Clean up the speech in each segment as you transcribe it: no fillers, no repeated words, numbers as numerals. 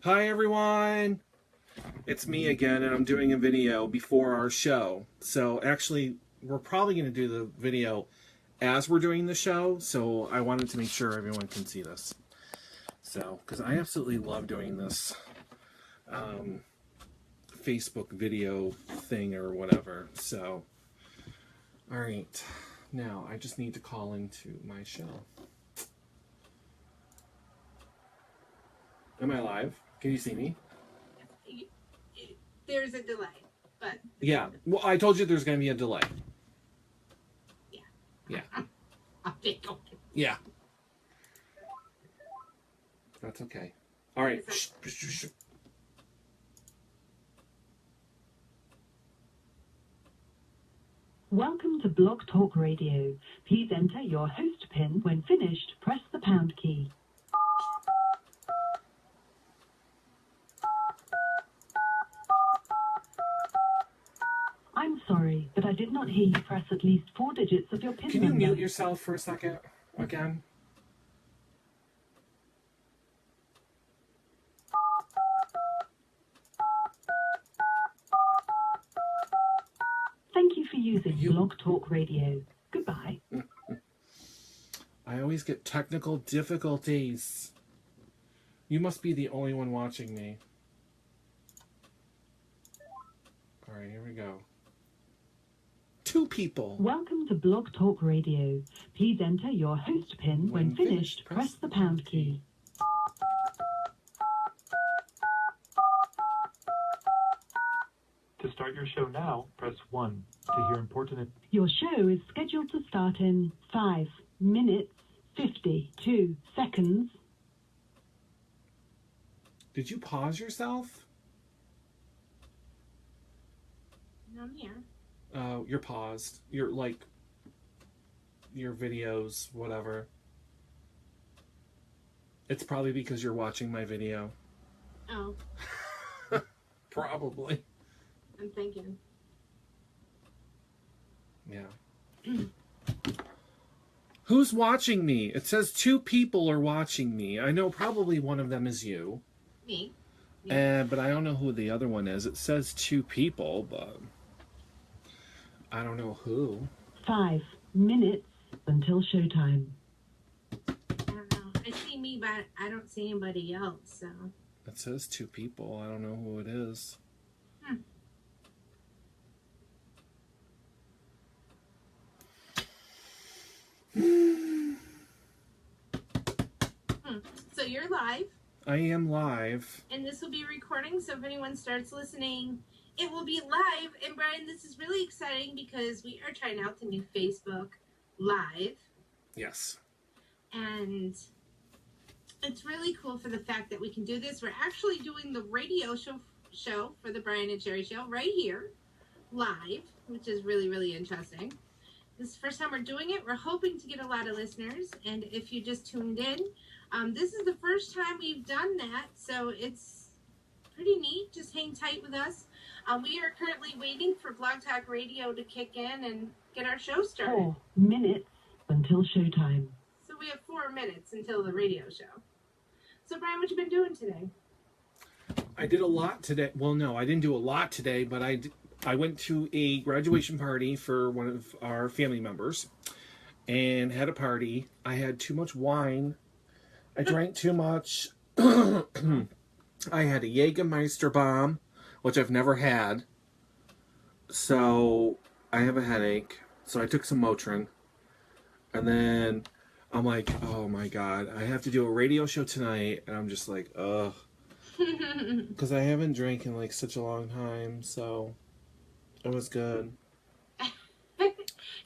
Hi everyone! It's me again, and I'm doing a video before our show. So actually, we're probably going to do the video as we're doing the show, so I wanted to make sure everyone can see this. So, because I absolutely love doing this Facebook video thing or whatever. So, alright. Now, I just need to call into my show. Am I live? Can you see me? There's a delay, but... Yeah. Well, I told you there's going to be a delay. Yeah. Yeah. I'll take it. Yeah. That's okay. All right. Welcome to Blog Talk Radio. Please enter your host PIN. When finished, press the pound key. I'm sorry, but I did not hear you press at least 4 digits of your PIN Can you number. mute yourself for a second again? Thank you for using Blog Talk Radio. Goodbye. I always get technical difficulties. You must be the only one watching me. All right, here we go. 2 people. Welcome to Blog Talk Radio. Please enter your host PIN. When finished, press the pound key. To start your show now, press 1. To hear important... Your show is scheduled to start in 5 minutes, 52 seconds. Did you pause yourself? No, I'm here. You're paused. You're like... Your videos, whatever. It's probably because you're watching my video. Oh. Probably. I'm thinking. Yeah. Who's watching me? It says 2 people are watching me. I know probably one of them is you. Me. But I don't know who the other one is. It says 2 people, but I don't know who. 5 minutes until showtime. I don't know. I see me, but I don't see anybody else, so... It says 2 people. I don't know who it is. So you're live. I am live. And this will be recording, so if anyone starts listening, it will be live. And Brian, this is really exciting because we are trying out the new Facebook Live. Yes. And it's really cool for the fact that we can do this. We're actually doing the radio show for the Brian and Sherri show right here, live, which is really, really interesting. This is the first time we're doing it. We're hoping to get a lot of listeners. And if you just tuned in, this is the first time we've done that. So it's pretty neat. Just hang tight with us. We are currently waiting for Blog Talk Radio to kick in and get our show started. 4 minutes until showtime. So we have 4 minutes until the radio show. So Brian, what you been doing today? I did a lot today. Well, no, I didn't do a lot today, but I went to a graduation party for one of our family members and had a party. I had too much wine. I drank too much. I had a Jägermeister bomb, which I've never had. So I have a headache. So I took some Motrin. And then I'm like, oh my God, I have to do a radio show tonight. And I'm just like, ugh. Because I haven't drank in like such a long time. So it was good.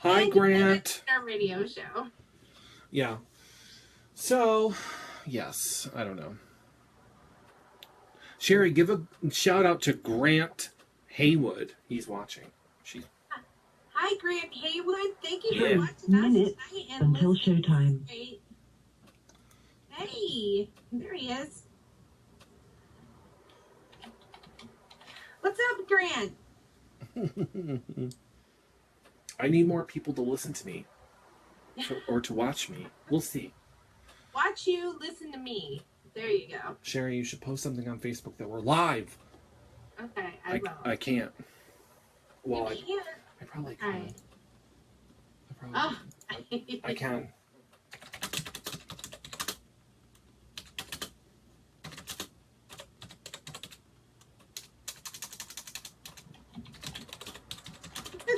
Hi, Grant. Our radio show. Yeah. So, yes, I don't know. Sherri, give a shout out to Grant Haywood. He's watching. Hi, Grant Haywood. Thank you for 2 watching us minutes tonight and until listening. showtime. Great. Hey, there he is. What's up, Grant? I need more people to listen to me. Or to watch me. We'll see. Watch you, listen to me. There you you go. Sherri, you should post something on Facebook that we're live. Okay, I will. I can't. Well, You can't. I probably All can. right. I probably I can.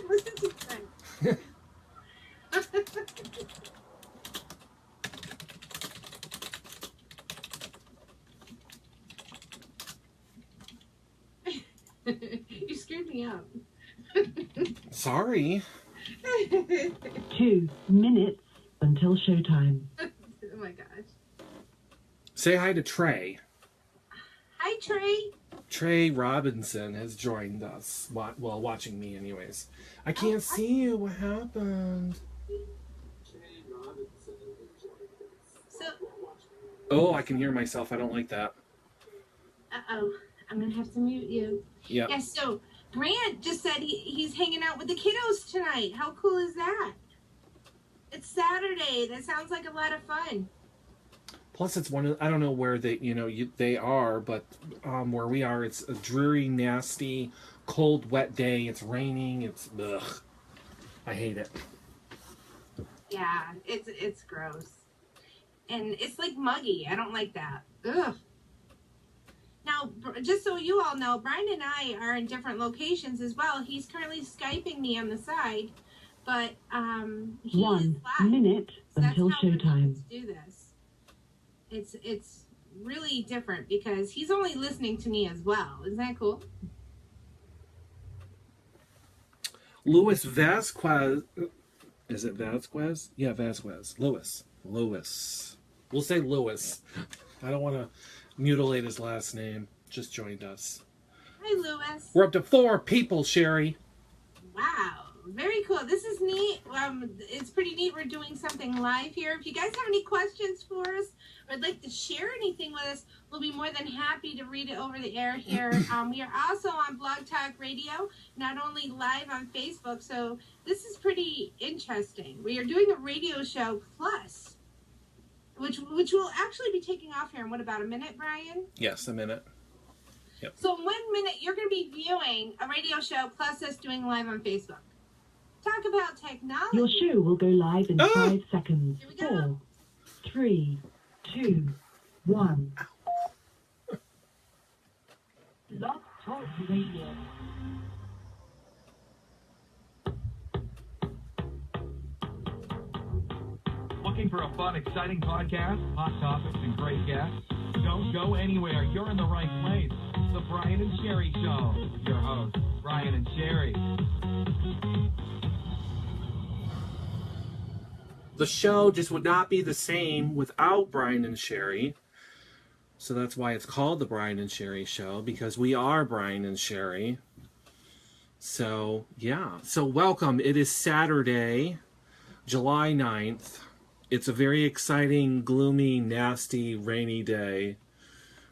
Listen to that. You screwed me up. Sorry. 2 minutes until showtime. Oh my gosh. Say hi to Trey. Hi, Trey. Trey Robinson has joined us. Well, watching me anyways. I can't see you. What happened? So, Oh, I can hear myself. I don't like that. uh-oh. I'm going to have to mute you. Yeah. Yeah, so Grant just said he's hanging out with the kiddos tonight. How cool is that? It's Saturday. That sounds like a lot of fun. Plus, it's one of, I don't know where they are, but where we are, it's a dreary, nasty, cold, wet day. It's raining. It's ugh. I hate it. Yeah, it's gross. And it's like muggy. I don't like that. Ugh. Now, just so you all know, Brian and I are in different locations as well. He's currently Skyping me on the side, but he 1 is live. minute So that's until how we're able showtime. to do this. It's really different because he's only listening to me as well. Isn't that cool? Luis Vasquez. Is it Vasquez? Yeah, Vasquez. Louis. We'll say Louis. I don't want to mutilate his last name. Just joined us. Hi, Lewis. We're up to 4 people, Sherri. Wow. Very cool. This is neat. It's pretty neat. We're doing something live here. If you guys have any questions for us or would like to share anything with us, we'll be more than happy to read it over the air here. We are also on Blog Talk Radio, not only live on Facebook. So this is pretty interesting. We are doing a radio show plus, which will actually be taking off here in what, about a minute, Brian? Yes, a minute. Yep. So in 1 minute, you're going to be viewing a radio show plus us doing live on Facebook. Talk about technology. Your show will go live in 5 seconds. Here we go. 4, 3, 2, 1. Blog Talk Radio. Looking for a fun, exciting podcast, hot topics, and great guests? Don't go anywhere. You're in the right place. The Brian and Sherri Show. Your hosts, Brian and Sherri. The show just would not be the same without Brian and Sherri. So that's why it's called the Brian and Sherri Show, because we are Brian and Sherri. So, yeah. So welcome. It is Saturday, July 9th. It's a very exciting, gloomy, nasty, rainy day.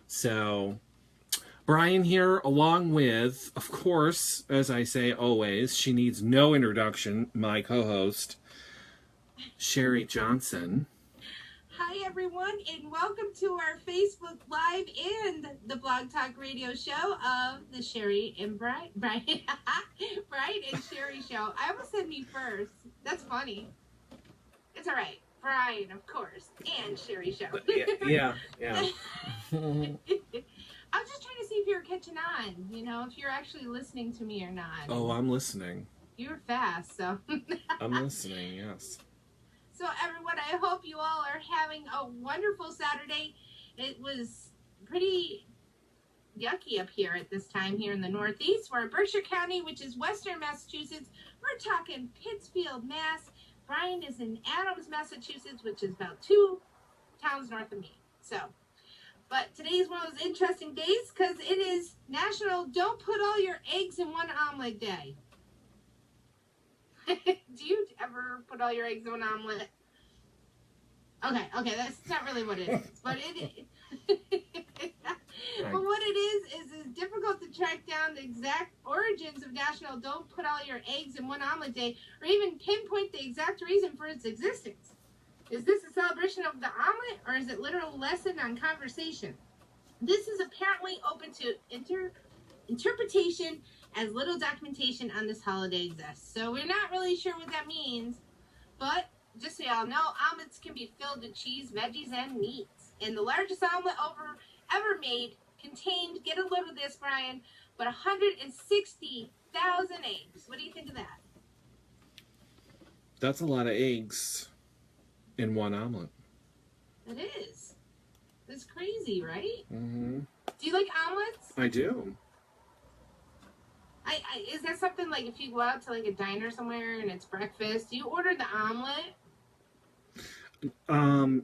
So, Brian here, along with, of course, as I say always, she needs no introduction, my co-host, Sherri Johnson. Hi, everyone, and welcome to our Facebook Live and the Blog Talk Radio show of the Sherri and Brian and Sherri Show. I almost said me first. That's funny. It's all right. Brian, of course, and Sherri Show. Yeah. I was just trying to see if you were catching on, if you're actually listening to me or not. Oh, I'm listening. You were fast, so. I'm listening, yes. So, everyone, I hope you all are having a wonderful Saturday. It was pretty yucky up here at this time here in the Northeast. We're in Berkshire County, which is Western Massachusetts. We're talking Pittsfield, Mass. Brian is in Adams, Massachusetts, which is about 2 towns north of me. So, but today is one of those interesting days because it is National Don't Put All Your Eggs in One Omelet Day. Do you ever put all your eggs in one omelet? Okay, that's not really what it is. But but what it is it's difficult to track down the exact origins of National Don't Put All Your Eggs in One Omelet Day, or even pinpoint the exact reason for its existence. Is this a celebration of the omelet, or is it literal lesson on conversation? This is apparently open to interpretation as little documentation on this holiday exists. So we're not really sure what that means, but just so y'all know, omelets can be filled with cheese, veggies, and meats. And the largest omelet ever made contained, get a load of this, Brian, but 160,000 eggs. What do you think of that? That's a lot of eggs in one omelet. It is. It's crazy, right? Mm-hmm. Do you like omelets? I do. Is that something like if you go out to like a diner somewhere and it's breakfast, do you order the omelet?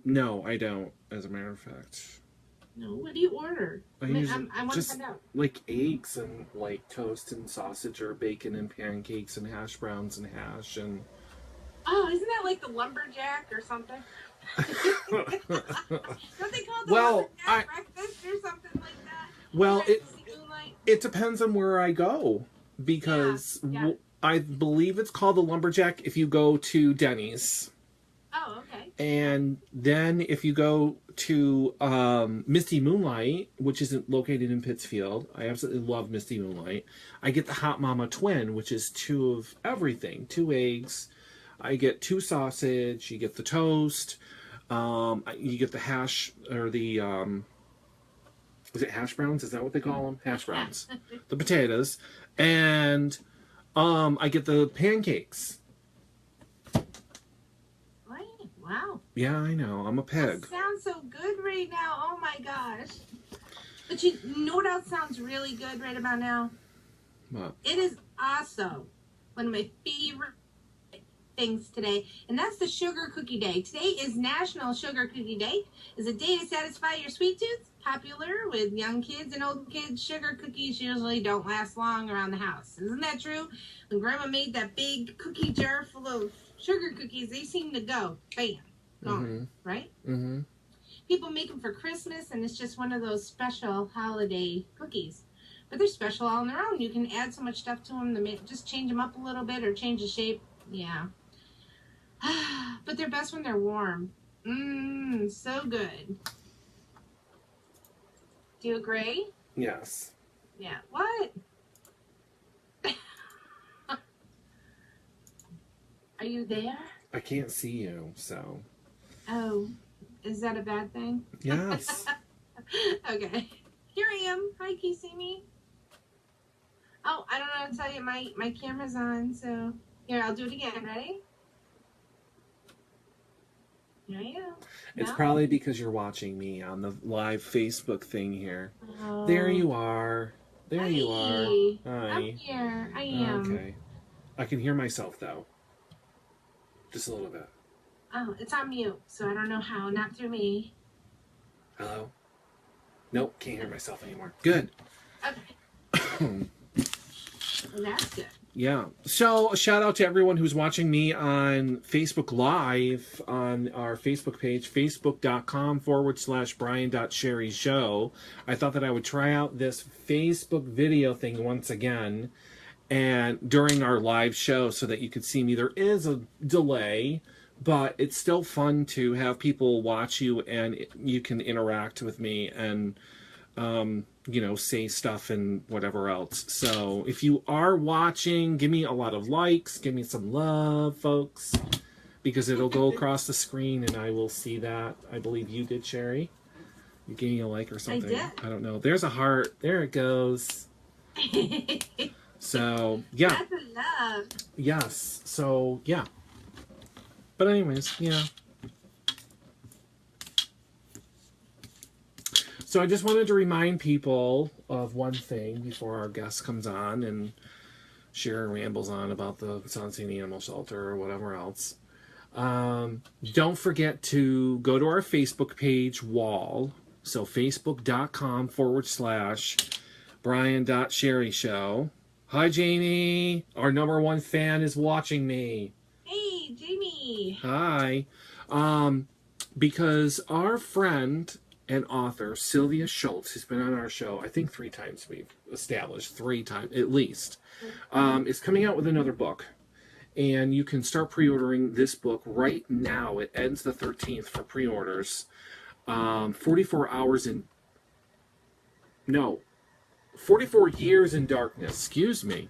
No, I don't, as a matter of fact. No, what do you order? I want to find out. Like eggs and like toast and sausage or bacon and pancakes and hash browns and hash and... Oh, isn't that like the lumberjack or something? Don't they call it the lumberjack breakfast or something like that? Well, it depends on where I go, because I believe it's called the lumberjack if you go to Denny's. Oh, okay. And then if you go to Misty Moonlight, which is located in Pittsfield, I absolutely love Misty Moonlight. I get the Hot Mama Twin, which is 2 of everything, 2 eggs. I get 2 sausage. You get the toast. You get the hash or the is it hash browns? Is that what they call them? Hash browns. The potatoes, and I get the pancakes. Wow. Yeah, I know. I'm a pig. That sounds so good right now. Oh my gosh. But you know what else sounds really good right about now? What? It is also one of my favorite things today, and that's the Sugar Cookie Day. Today is National Sugar Cookie Day. It's a day to satisfy your sweet tooth. Popular with young kids and old kids, sugar cookies usually don't last long around the house. Isn't that true? When Grandma made that big cookie jar full of sugar cookies, they seem to go, bam, gone, right? Mm-hmm. People make them for Christmas, and it's just one of those special holiday cookies. But they're special all on their own. You can add so much stuff to them to just change them up a little bit or change the shape. Yeah. But they're best when they're warm. So good. Do you agree? Yes. Yeah. What? Are you there? I can't see you, so. Oh, is that a bad thing? Yes. Okay. Here I am. Hi, can you see me? Oh, I don't know how to tell you. My camera's on, so here, I'll do it again. Ready? Here I am. It's No? probably because you're watching me on the live Facebook thing here. Oh. There you are. There you are. Hi. I'm here. I am. Okay. I can hear myself, though. Just a little bit. Oh, it's on mute, so I don't know how. Not through me. Hello? Nope, can't hear myself anymore. Good. Okay. Well, that's good. Yeah. So, a shout out to everyone who's watching me on Facebook Live on our Facebook page, facebook.com/Brian.Sherri Show. I thought that I would try out this Facebook video thing once again and during our live show so that you could see me. There is a delay, but it's still fun to have people watch you and you can interact with me and say stuff and whatever else. So if you are watching, give me a lot of likes, give me some love, folks, because it'll go across the screen and I will see that. I believe you did, Sherri. You gave me a like or something. I did. I don't know. There's a heart. There it goes. So, yeah. That's a love. Yes. So, yeah. But anyways, yeah. So I just wanted to remind people of one thing before our guest comes on and Sharon rambles on about the Sunset Animal Shelter or whatever else. Don't forget to go to our Facebook page wall. So facebook.com/Brian.Sherri Show. Hi, Jamie. Our #1 fan is watching me. Hey, Jamie. Hi. Because our friend and author Sylvia Schultz, who's been on our show, I think 3 times, we've established 3 times at least, is coming out with another book. And you can start pre-ordering this book right now. It ends the 13th for pre-orders. 44 hours in... No. 44 Years in Darkness. Excuse me.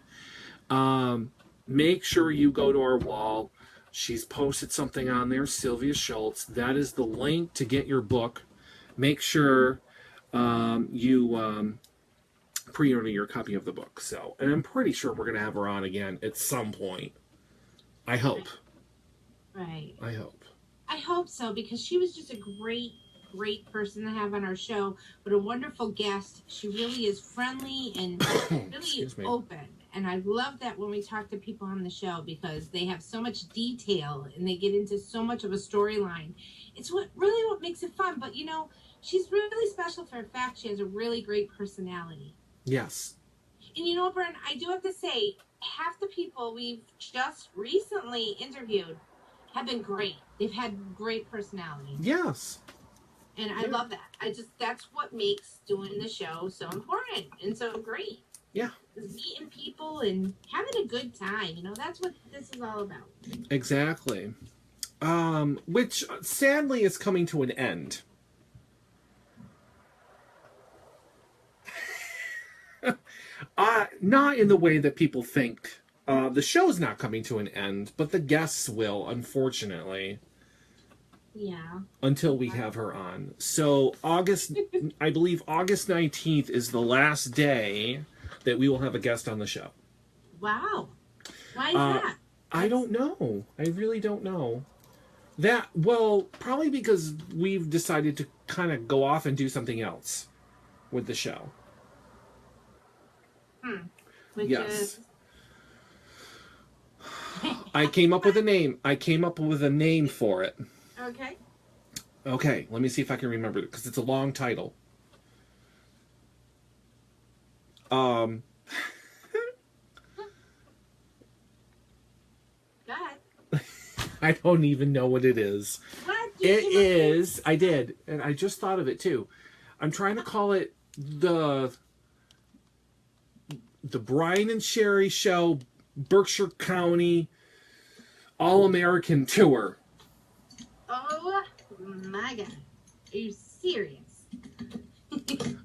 Make sure you go to our wall. She's posted something on there, Sylvia Schultz. That is the link to get your book. Make sure you pre-order your copy of the book. So, and I'm pretty sure we're going to have her on again at some point. I hope. Right. I hope. I hope so, because she was just a great person to have on our show, but a wonderful guest. She really is friendly and really open. And I love that when we talk to people on the show, because they have so much detail and they get into so much of a storyline. It's what makes it fun. But, you know, she's really special for the fact she has a really great personality. Yes. And you know, Brent, I do have to say, half the people we've just recently interviewed have been great. They've had great personality. Yes. And I love that. That's what makes doing the show so important and so great. Yeah. Is meeting people and having a good time. You know, that's what this is all about. Exactly. Which sadly is coming to an end. Not in the way that people think. The show's not coming to an end, but the guests will, unfortunately. Yeah. Until we have her on. So I believe August 19th is the last day that we will have a guest on the show. Wow. Why is that? I don't know. I really don't know. Probably because we've decided to kind of go off and do something else with the show. Which is... I came up with a name. I came up with a name for it. Okay. Okay, let me see if I can remember it, because it's a long title. Go ahead. I don't even know what it is. What? It is. I did, and I just thought of it too. I'm trying to call it the Brian and Sherri Show Berkshire County All-American Tour. Oh my God. Are you serious?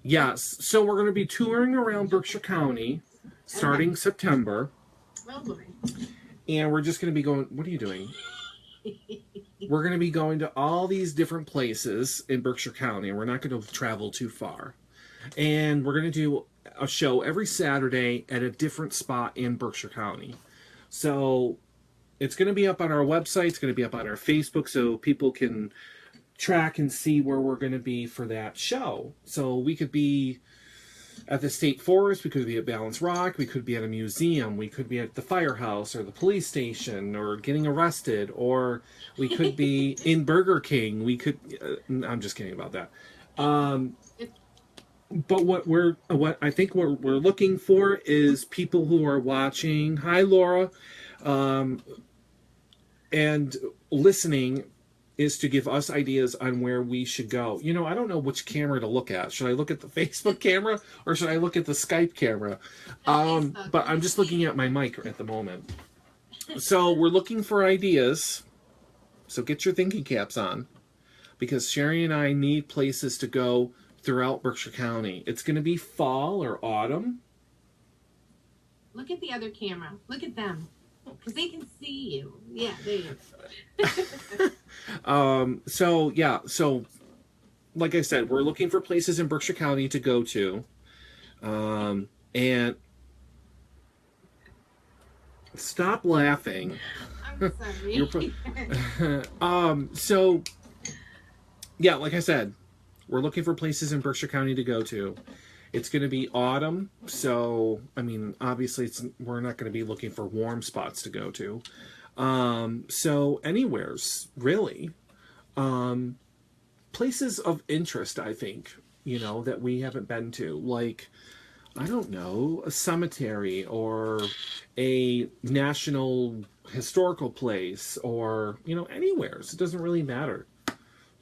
Yes. So we're going to be touring around Berkshire County starting September. Oh boy. And we're just going to be going... What are you doing? We're going to be going to all these different places in Berkshire County. We're not going to travel too far. And we're going to do a show every Saturday at a different spot in Berkshire County. So it's going to be up on our website. It's going to be up on our Facebook, so people can track and see where we're going to be for that show. So we could be at the State Forest, we could be at Balance Rock, we could be at a museum, we could be at the firehouse or the police station or getting arrested, or we could be in Burger King. We could... I'm just kidding about that. But what I think we're looking for is people who are watching. Hi, Laura. And listening is to give us ideas on where we should go. You know, I don't know which camera to look at. Should I look at the Facebook camera or should I look at the Skype camera? But I'm just looking at my mic at the moment. So we're looking for ideas. So get your thinking caps on, because Sherri and I need places to go throughout Berkshire County. It's going to be fall or autumn. Look at the other camera. Look at them. Because they can see you. Yeah, there you go. So like I said, we're looking for places in Berkshire County to go to. And stop laughing. I'm sorry. So yeah, like I said, we're looking for places in Berkshire County to go to. It's going to be autumn, so, I mean, obviously we're not going to be looking for warm spots to go to. So anywheres, really. Places of interest, I think, you know, that we haven't been to. Like, I don't know, a cemetery or a national historical place or, you know, anywheres. It doesn't really matter.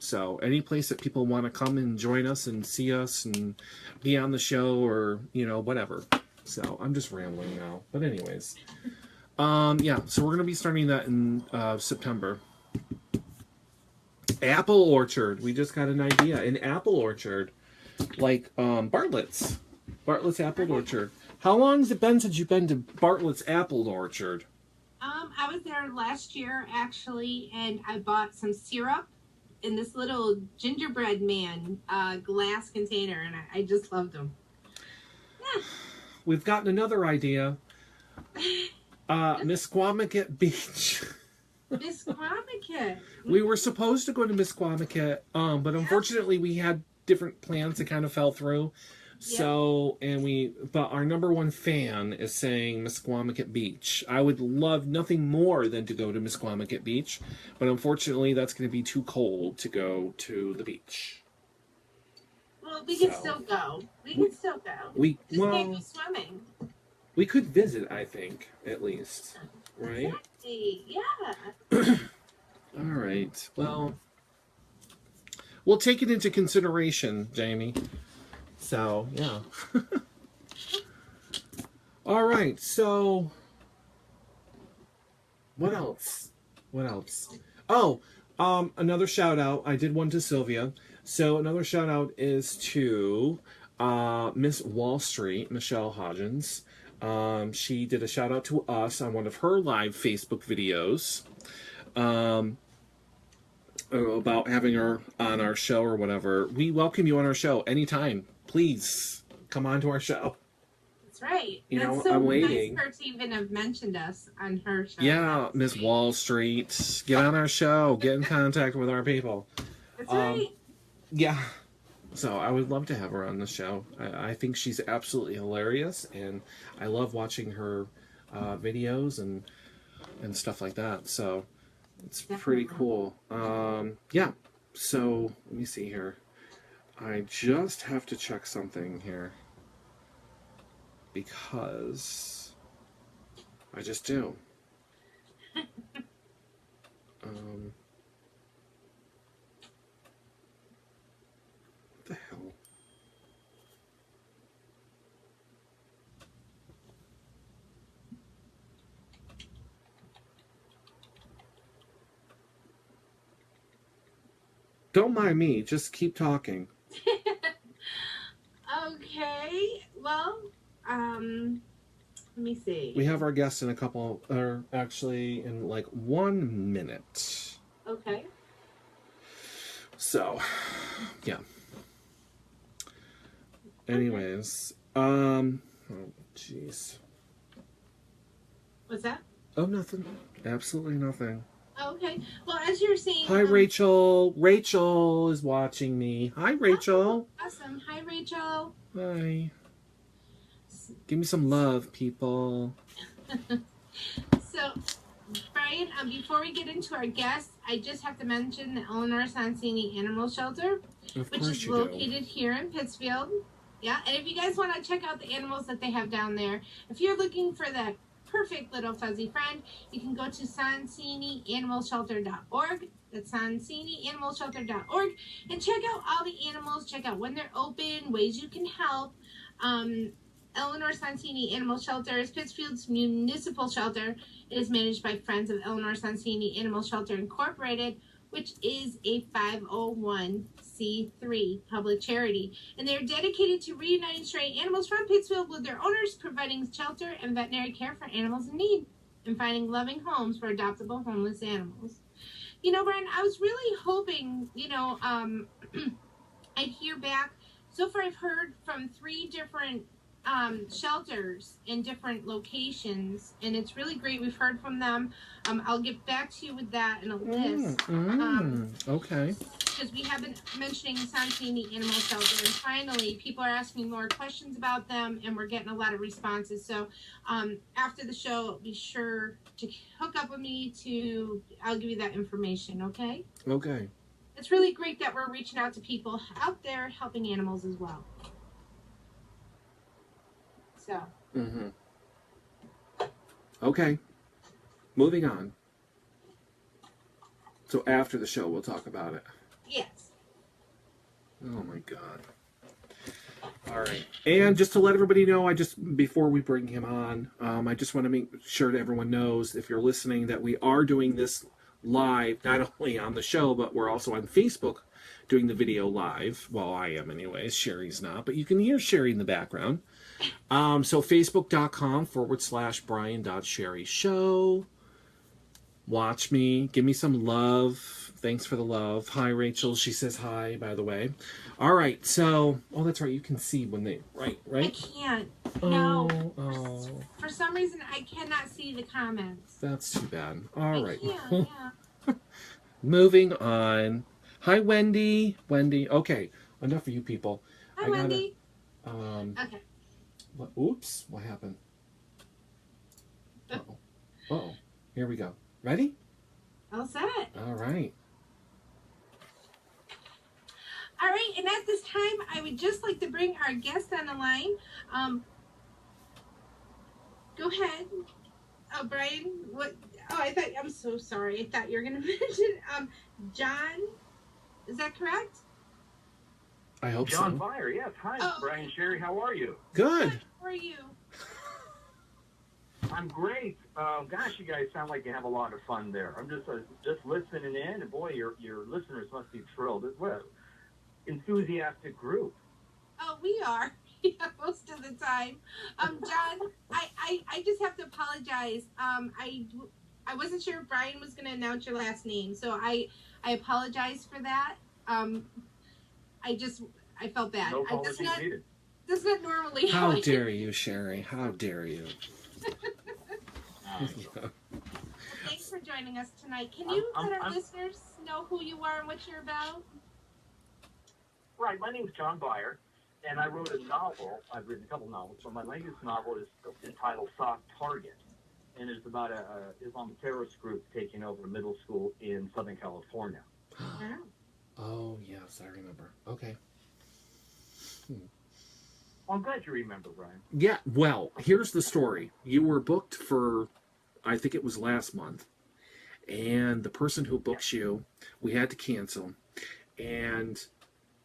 So any place that people want to come and join us and see us and be on the show or, you know, whatever. So I'm just rambling now. But anyways, Yeah, so we're going to be starting that in September. Apple orchard. We just got an idea. An apple orchard. Like Bartlett's. Bartlett's Apple Orchard. How long has it been since you've been to Bartlett's Apple Orchard? I was there last year, actually, and I bought some syrup in this little gingerbread man glass container, and I just loved them. Yeah. We've gotten another idea. Misquamicut Beach. Misquamicut. We were supposed to go to Misquamicut, but unfortunately we had different plans that kind of fell through. So, but our number one fan is saying Misquamicut Beach. I would love nothing more than to go to Misquamicut Beach, but unfortunately that's going to be too cold to go to the beach. Well, we can still go. We can still go. We just can't go swimming. We could visit, I think, at least. Right? Exactly. Yeah. All right. Well, we'll take it into consideration, Jamie. So, yeah. All right. So, what else? What else? Oh, another shout out. I did one to Sylvia. So, another shout out is to Miss Wall Street, Michelle Hodgins. She did a shout out to us on one of her live Facebook videos. About having her on our show or whatever. We welcome you on our show anytime. Please come on to our show. That's right. You That's know, so I'm waiting. nice for her to even have mentioned us on her show. Yeah, Miss Wall Street, get on our show. Get in contact with our people. That's right. Yeah. So I would love to have her on the show. I think she's absolutely hilarious, and I love watching her videos and stuff like that. So it's pretty cool. Yeah. So let me see here. I just have to check something here because I just do. What the hell? Don't mind me, just keep talking. Okay. Well, let me see. We have our guest in a couple, or actually in like 1 minute. Okay. So, yeah. Anyways, oh, jeez. What's that? Oh, nothing. Absolutely nothing. Okay. Well, as you were saying. Hi, Rachel. Rachel is watching me. Hi, Rachel. Oh, awesome. Hi, Rachel. Hi. Give me some love, people. So, Brian, before we get into our guests, I just have to mention the Eleanor Sonsini Animal Shelter, which is located here in Pittsfield. Yeah, and if you guys want to check out the animals that they have down there, if you're looking for that perfect little fuzzy friend, you can go to sonsinianimalshelter.org. That's sonsinianimalshelter.org, and check out all the animals, check out when they're open, ways you can help. Eleanor Sonsini Animal Shelter is Pittsfield's municipal shelter. It is managed by Friends of Eleanor Sonsini Animal Shelter Incorporated, which is a 501c3 public charity. And they are dedicated to reuniting stray animals from Pittsfield with their owners, providing shelter and veterinary care for animals in need, and finding loving homes for adoptable homeless animals. You know, Brian, I was really hoping, I'd hear back. So far, I've heard from 3 different shelters in different locations, and it's really great. We've heard from them. I'll get back to you with that in a list. Okay. Because we have been mentioning Sonsini Animal Shelter, and finally, people are asking more questions about them, and we're getting a lot of responses. So, after the show, be sure to hook up with me I'll give you that information, okay? Okay. It's really great that we're reaching out to people out there helping animals as well. So. Okay. Moving on. So after the show, we'll talk about it. Yes. Oh my God. All right. And just to let everybody know, before we bring him on, I just want to make sure that everyone knows, if you're listening, that we are doing this live, not only on the show, but we're also on Facebook doing the video live. Well, I am anyways. Sherry's not, but you can hear Sherry in the background. So facebook.com/Brian.Sherry Show. Watch me. Give me some love. Thanks for the love. Hi, Rachel. She says hi, by the way. All right. So, that's right. You can see when they, right? I can't. No. Oh. For some reason, I cannot see the comments. That's too bad. All right. I can't, yeah. Moving on. Hi, Wendy. Wendy. Okay. Enough of you people. Hi, Wendy. Okay. Oops. What happened? Uh-oh. Uh-oh. Here we go. Ready? All set. All right. All right, and at this time, I would just like to bring our guest on the line. Go ahead. Oh, Brian, what? Oh, I'm so sorry. I thought you were going to mention John. Is that correct? I hope John so. Fire, yes. Hi, Oh. Brian Sherry. How are you? Good. How are you? I'm great. Gosh, you guys sound like you have a lot of fun there. I'm just listening in, and boy, your listeners must be thrilled. What an enthusiastic group. Oh, we are. Yeah, most of the time. John, I just have to apologize. I wasn't sure if Brian was going to announce your last name, so I apologize for that. I felt bad. No apologies needed. That's not normally How I dare you, Sherry? How dare you? Thanks for joining us tonight. Can you let our listeners know who you are and what you're about? Right. My name is John Byer, and I wrote a novel. I've written a couple novels, but my latest novel is entitled Soft Target, and it's about a Islamic terrorist group taking over a middle school in Southern California. Oh, yes, I remember. Okay. Well, I'm glad you remember, Brian. Yeah, well, here's the story. You were booked for, I think it was last month, and the person who books you, we had to cancel, and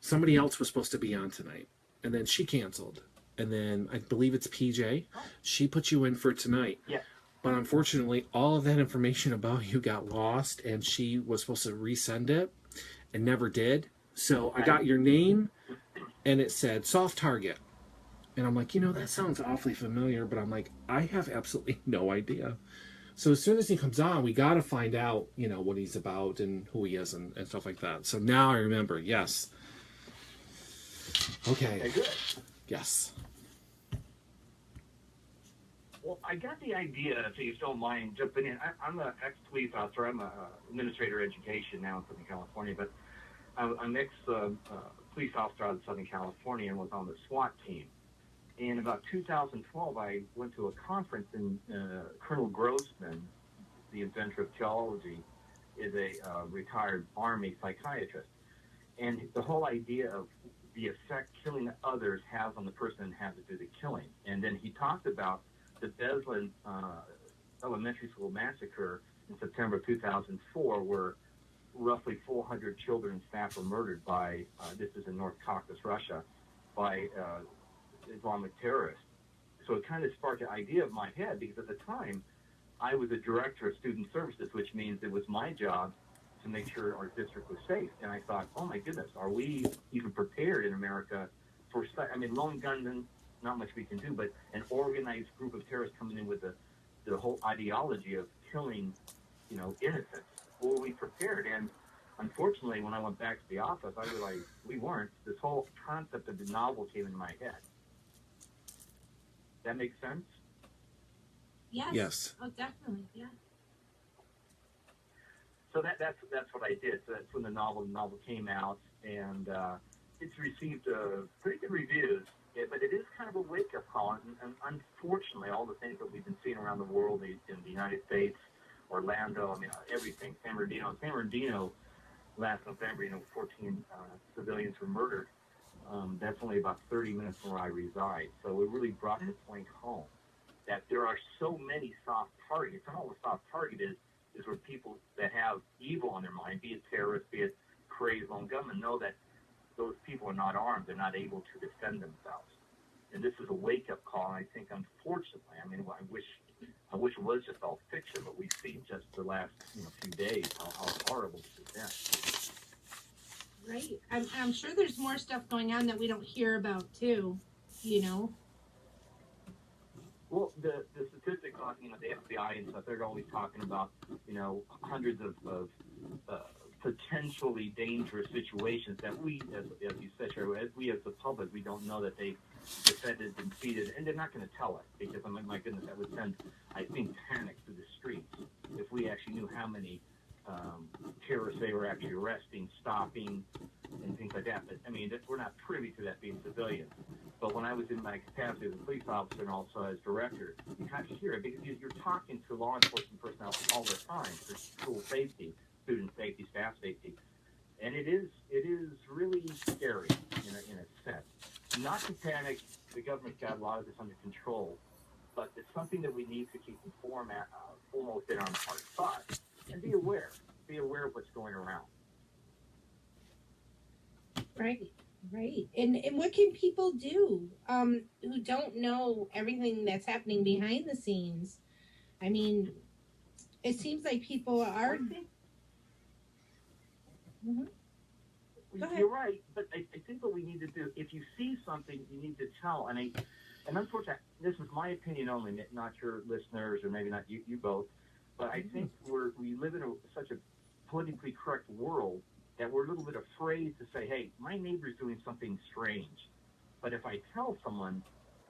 somebody else was supposed to be on tonight, and then she canceled, and then I believe it's PJ. She put you in for tonight. Yes. But unfortunately, all of that information about you got lost, and she was supposed to resend it and never did. So I got your name, and it said Soft Target. And I'm like, that sounds awfully familiar, but I'm like, I have absolutely no idea. So as soon as he comes on, we got to find out, what he's about and who he is and stuff like that. So now I remember, yes. Okay. Good. Yes. Well, I got the idea, if you don't mind jumping in. I'm an ex-police officer. I'm an administrator of education now in Southern California, but I'm an ex-police officer out of Southern California and was on the SWAT team. In about 2012, I went to a conference, and Colonel Grossman, the inventor of geology, is a retired Army psychiatrist. And the whole idea of the effect killing others has on the person who has to do the killing. And then he talked about the Beslan Elementary School massacre in September of 2004, where roughly 400 children and staff were murdered by, this is in North Caucasus, Russia, by Islamic terrorists. So it kind of sparked an idea in my head, because at the time I was a director of student services, which means it was my job to make sure our district was safe. And I thought, oh my goodness, are we even prepared in America for, lone gunmen, not much we can do, but an organized group of terrorists coming in with the whole ideology of killing, innocents. Were we prepared? And unfortunately, when I went back to the office, I realized we weren't. This whole concept of the novel came into my head. That makes sense? Yes. Oh, definitely. Yeah. So that's what I did. So that's when the novel came out, and it's received pretty good reviews. But it is kind of a wake-up call, and unfortunately, all the things that we've been seeing around the world in the United States, Orlando, everything. San Bernardino, last November, 14 civilians were murdered. That's only about 30 minutes from where I reside. So it really brought the point home that there are so many soft targets, and all the soft target is where people that have evil on their mind, be it terrorists, be it crazed lone gunmen, know that those people are not armed. They're not able to defend themselves. And this is a wake-up call. And I think, unfortunately, I mean, I wish it was just all fiction, but we've seen just the last few days how horrible this has been. Right. I'm sure there's more stuff going on that we don't hear about too. Well, the statistics on the FBI and stuff, they're always talking about hundreds of potentially dangerous situations that we, as you said, Sherri, as the public, we don't know that they defended and defeated, and they're not going to tell us because, my goodness, that would send, I think, panic through the streets if we actually knew how many terrorists they were actually arresting, stopping, and things like that. But, I mean, we're not privy to that being civilians. But when I was in my capacity as a police officer and also as director, you kind of hear it because you're talking to law enforcement personnel all the time for school safety, student safety, staff safety. And it is really scary in a sense. Not to panic, the government's got a lot of this under control, but it's something that we need to keep foremost in our thoughts and be aware of what's going around. Right. And what can people do who don't know everything that's happening behind the scenes? I mean, it seems like people are. Mm-hmm. You're right, but I think what we need to do, if you see something, you need to tell. And unfortunately, this is my opinion only, not your listeners, or maybe not you both. But I think we live in such a politically correct world that we're a little bit afraid to say, hey, my neighbor's doing something strange. But if I tell someone,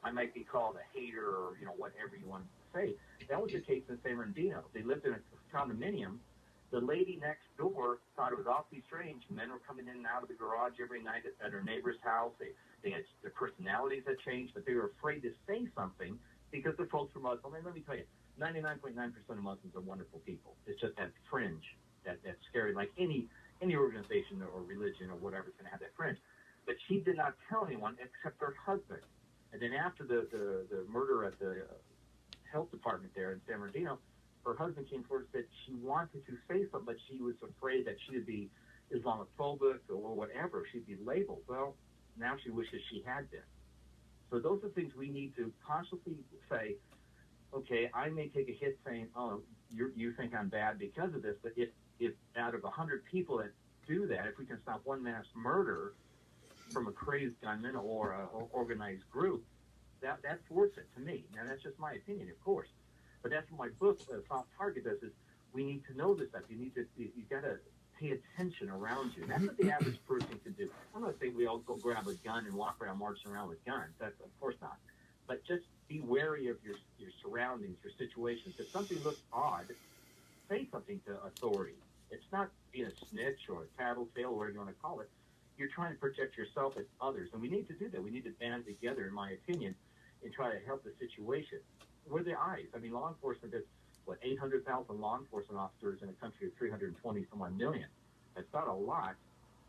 I might be called a hater or, whatever you want to say. That was the case in San Bernardino. They lived in a condominium. The lady next door thought it was awfully strange. Men were coming in and out of the garage every night at her neighbor's house. They had, their personalities had changed, but they were afraid to say something because the folks were Muslim. And let me tell you, 99.9% of Muslims are wonderful people. It's just that fringe, that's scary. Like any organization or religion or whatever is going to have that fringe. But she did not tell anyone except her husband. And then after the murder at the health department there in San Bernardino, her husband came forward and said she wanted to say something, but she was afraid that she would be Islamophobic or whatever. She'd be labeled. Well, now she wishes she had been. So those are things we need to consciously say, okay, I may take a hit saying, oh, you think I'm bad because of this, but if out of 100 people that do that, if we can stop one mass murder from a crazed gunman or an organized group, that's worth it to me. Now, that's just my opinion, of course. But that's what my book, Soft Target, does, is we need to know this stuff. You got to pay attention around you. That's what the average person can do. I'm not saying we all go grab a gun and walk around marching around with guns. That's, of course not. But just be wary of your surroundings, your situations. If something looks odd, say something to authority. It's not being a snitch or a tattletale, whatever you want to call it. You're trying to protect yourself and others. And we need to do that. We need to band together, in my opinion, and try to help the situation. We're the eyes. I mean, law enforcement is, 800,000 law enforcement officers in a country of 320-some-odd million. That's not a lot,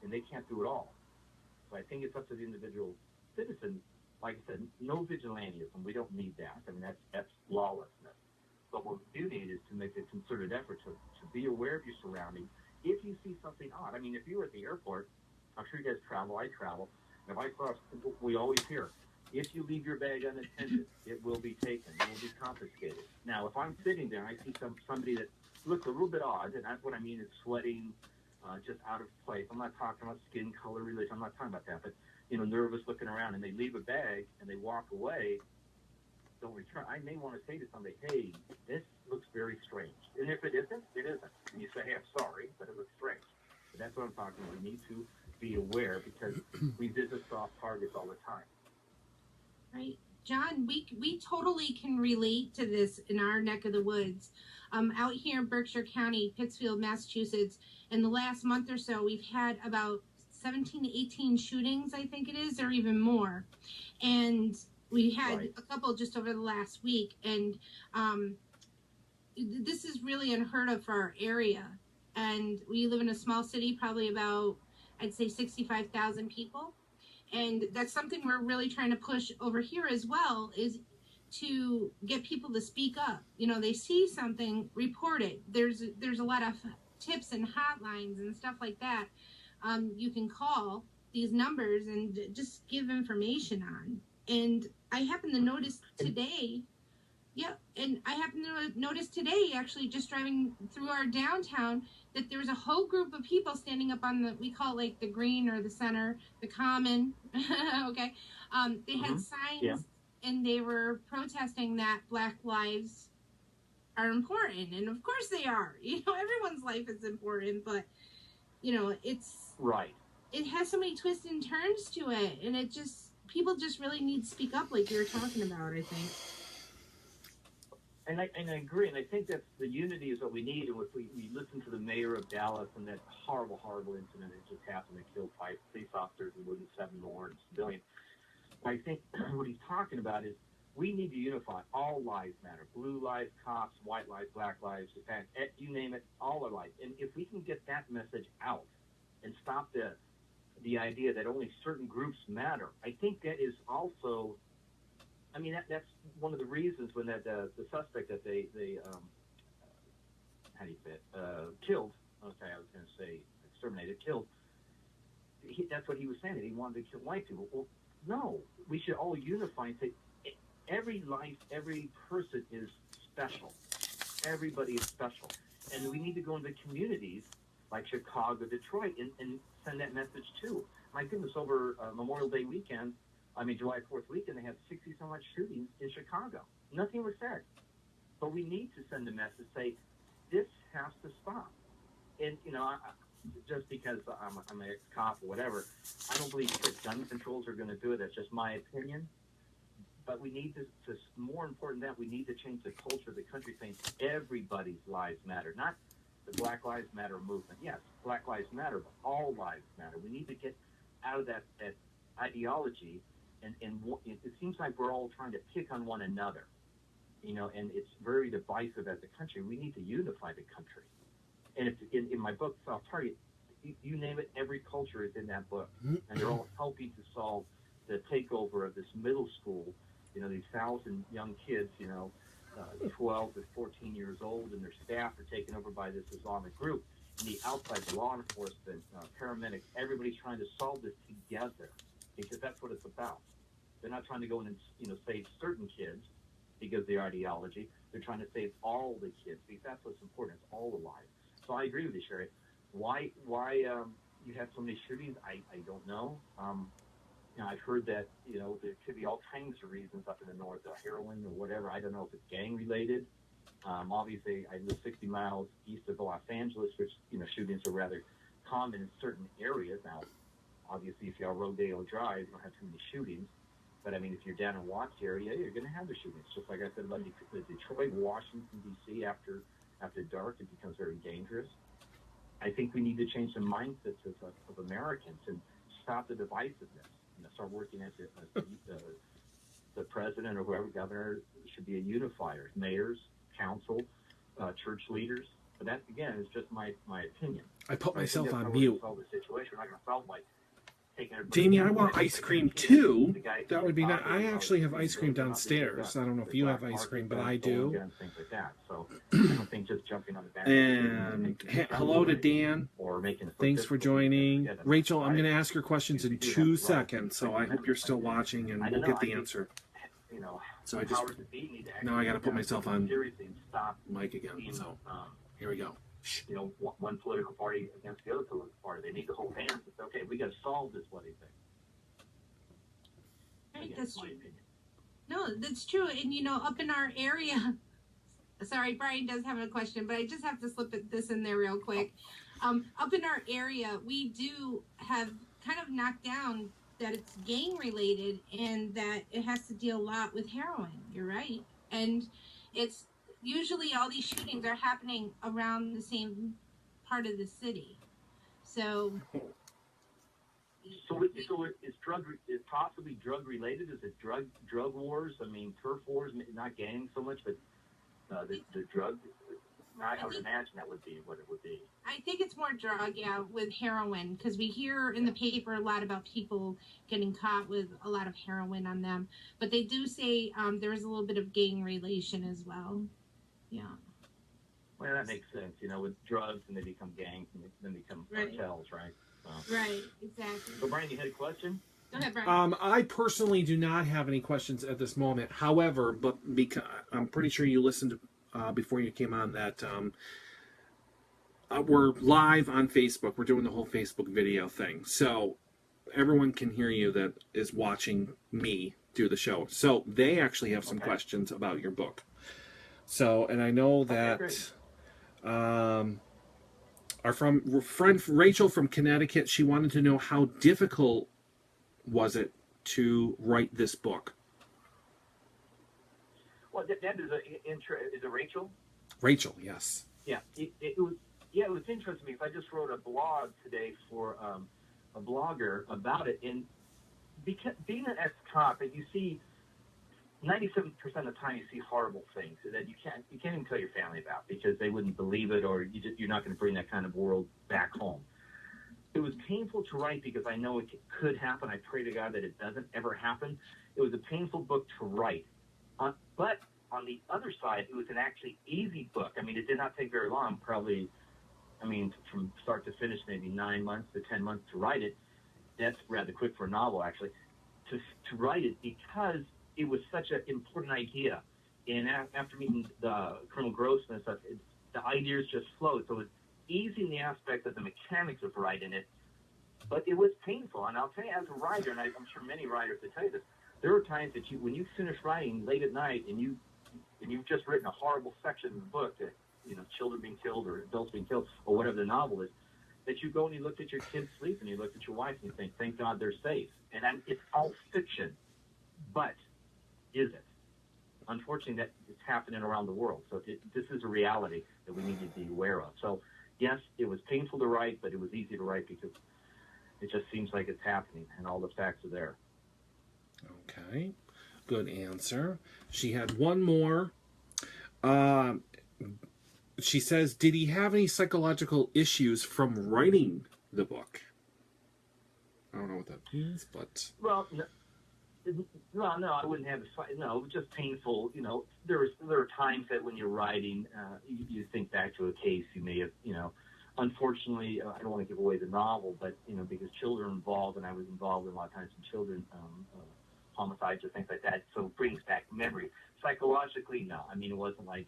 and they can't do it all. So I think it's up to the individual citizen. Like I said, no vigilantism. We don't need that. I mean, that's lawlessness. But what we do need is to make a concerted effort to be aware of your surroundings. If you see something odd, I mean, if you were at the airport, I'm sure you guys travel, I travel, and if I saw, we always hear, if you leave your bag unattended, it will be taken, it will be confiscated. Now, if I'm sitting there and I see somebody that looks a little bit odd, and that's what I mean is sweating, just out of place. I'm not talking about skin color, religion, I'm not talking about that, but, nervous looking around, and they leave a bag and they walk away, don't return. I may want to say to somebody, hey, this looks very strange. And if it isn't, it isn't. And you say, hey, I'm sorry, but it looks strange. But that's what I'm talking about. We need to be aware because we visit soft targets all the time. Right. John, we totally can relate to this in our neck of the woods. Out here in Berkshire County, Pittsfield, Massachusetts, in the last month or so, we've had about 17 to 18 shootings, I think it is, or even more. And we had a couple just over the last week. And this is really unheard of for our area. And we live in a small city, probably about, I'd say 65,000 people. And that's something we're really trying to push over here as well, is to get people to speak up. They see something, report it. There's a lot of tips and hotlines and stuff like that. You can call these numbers and just give information on. And I happened to notice today. Yeah, and I happened to notice today, actually, just driving through our downtown, that there was a whole group of people standing up on we call it like the green or the center, the common. Okay, they had signs and they were protesting that Black lives are important, and of course they are. Everyone's life is important, but it's Right. It has so many twists and turns to it, and people just really need to speak up, like you were talking about. I think. And I agree, and I think that the unity is what we need. And if we listen to the mayor of Dallas and that horrible, horrible incident that just happened that killed 5 police officers and wounded 7 more and civilians, I think what he's talking about is we need to unify. All lives matter. Blue lives, cops, white lives, black lives, you name it, all our lives. And if we can get that message out and stop the idea that only certain groups matter, I think that is also... I mean, that's one of the reasons when the suspect that they how do you say it, killed, okay, I was going to say exterminated, killed, that's what he was saying, that he wanted to kill white people. Well, no, we should all unify and say every life, every person is special. Everybody is special. And we need to go into communities like Chicago, Detroit, and send that message too. My goodness, over Memorial Day weekend, July 4th weekend, they had 60-some-odd shootings in Chicago. Nothing was said. But we need to send a message, say, this has to stop. And, just because I'm an ex-cop or whatever, I don't believe that gun controls are going to do it. That's just my opinion. But we need to more important than that, we need to change the culture of the country, saying everybody's lives matter, not the Black Lives Matter movement. Yes, Black Lives Matter, but all lives matter. We need to get out of that ideology. And it seems like we're all trying to pick on one another, and it's very divisive as a country. We need to unify the country. And if, in my book, South Target, you name it, every culture is in that book. And they're all helping to solve the takeover of this middle school, these 1,000 young kids, 12 to 14 years old, and their staff are taken over by this Islamic group. And the outside law enforcement, paramedics, everybody's trying to solve this together, because that's what it's about. They're not trying to go in and save certain kids because of their ideology. They're trying to save all the kids, because that's what's important. It's all the lives. So I agree with you, Sherri. Why you have so many shootings? I don't know. I've heard that there could be all kinds of reasons up in the north, heroin or whatever. I don't know if it's gang related. Obviously, I live 60 miles east of Los Angeles, which shootings are rather common in certain areas. Now, obviously, if you're on Rodeo Drive, you don't have too many shootings. But, if you're down in Watts area, you're going to have the shootings. Just like I said about the Detroit, Washington, D.C., after dark, it becomes very dangerous. I think we need to change the mindsets of Americans and stop the divisiveness. Start working as the president or whoever, governor, should be a unifier. Mayors, council, church leaders. But that, again, is just my opinion. I put myself on mute. mute. Solve the situation. We're not going to solve by Jamie, I want ice cream too. That would be nice. I actually have ice cream downstairs. I don't know if you have ice cream, but I do. And hello to Dan. Thanks for joining. Rachel, I'm going to ask your questions in 2 seconds, so I hope you're still watching and we'll get the answer. So now I got to put myself on mic again. So here we go. One political party against the other political party. They need to hold hands and say, okay, we got to solve this bloody thing. Right, that's true. No, that's true. And, up in our area, sorry, Brian does have a question, but I just have to slip this in there real quick. Up in our area, we do have kind of knocked down that it's gang related and that it has to deal a lot with heroin. You're right. And it's usually all these shootings are happening around the same part of the city. So is possibly drug related? Is it drug wars? Turf wars, not gangs so much, but the drug. I would imagine that would be what it would be. I think it's more drug, yeah, with heroin, because we hear in the paper a lot about people getting caught with a lot of heroin on them. But they do say there is a little bit of gang relation as well. Yeah. Well, that makes sense. With drugs, and they become gangs, and then become cartels, right? So. Right, exactly. So, Brian, you had a question? Go ahead, Brian. I personally do not have any questions at this moment. However, but because I'm pretty sure you listened before you came on that we're live on Facebook. We're doing the whole Facebook video thing, so everyone can hear you that is watching me do the show. So they actually have some questions about your book. So, and I know that our friend Rachel from Connecticut, she wanted to know how difficult was it to write this book. Well, that is is it Rachel? Rachel, yes. Yeah, it was. Yeah, it was interesting because I just wrote a blog today for a blogger about it, and because being an ex-cop, and you see 97% of the time you see horrible things that you can't even tell your family about because they wouldn't believe it, or you're not going to bring that kind of world back home. It was painful to write because I know it could happen. I pray to God that it doesn't ever happen. It was a painful book to write, but on the other side, it was an actually easy book. I mean, it did not take very long, probably. I mean, from start to finish, maybe 9 months to 10 months to write it. That's rather quick for a novel, actually, to write it because it was such an important idea. And after meeting the Colonel Gross and stuff, the ideas just flowed. So it was easy in the aspect of the mechanics of writing it, but it was painful. And I'll tell you, as a writer, and I'm sure many writers will tell you this, there are times that when you finish writing late at night and you've just written a horrible section of the book that, children being killed or adults being killed or whatever the novel is, that you go and you look at your kids sleep and you look at your wife and you think, thank God they're safe. And it's all fiction, but is it? Unfortunately, that it's happening around the world. So this is a reality that we need to be aware of. So yes, it was painful to write, but it was easy to write because it just seems like it's happening and all the facts are there. Okay, good answer. She had one more. She says, did he have any psychological issues from writing the book? I don't know what that means, but... Well, no, I wouldn't have a... No, it was just painful. There are times that when you're writing, you think back to a case you may have, unfortunately, I don't want to give away the novel, but, because children are involved, and I was involved in a lot of times in children homicides or things like that, so it brings back memory. Psychologically, no. I mean, it wasn't like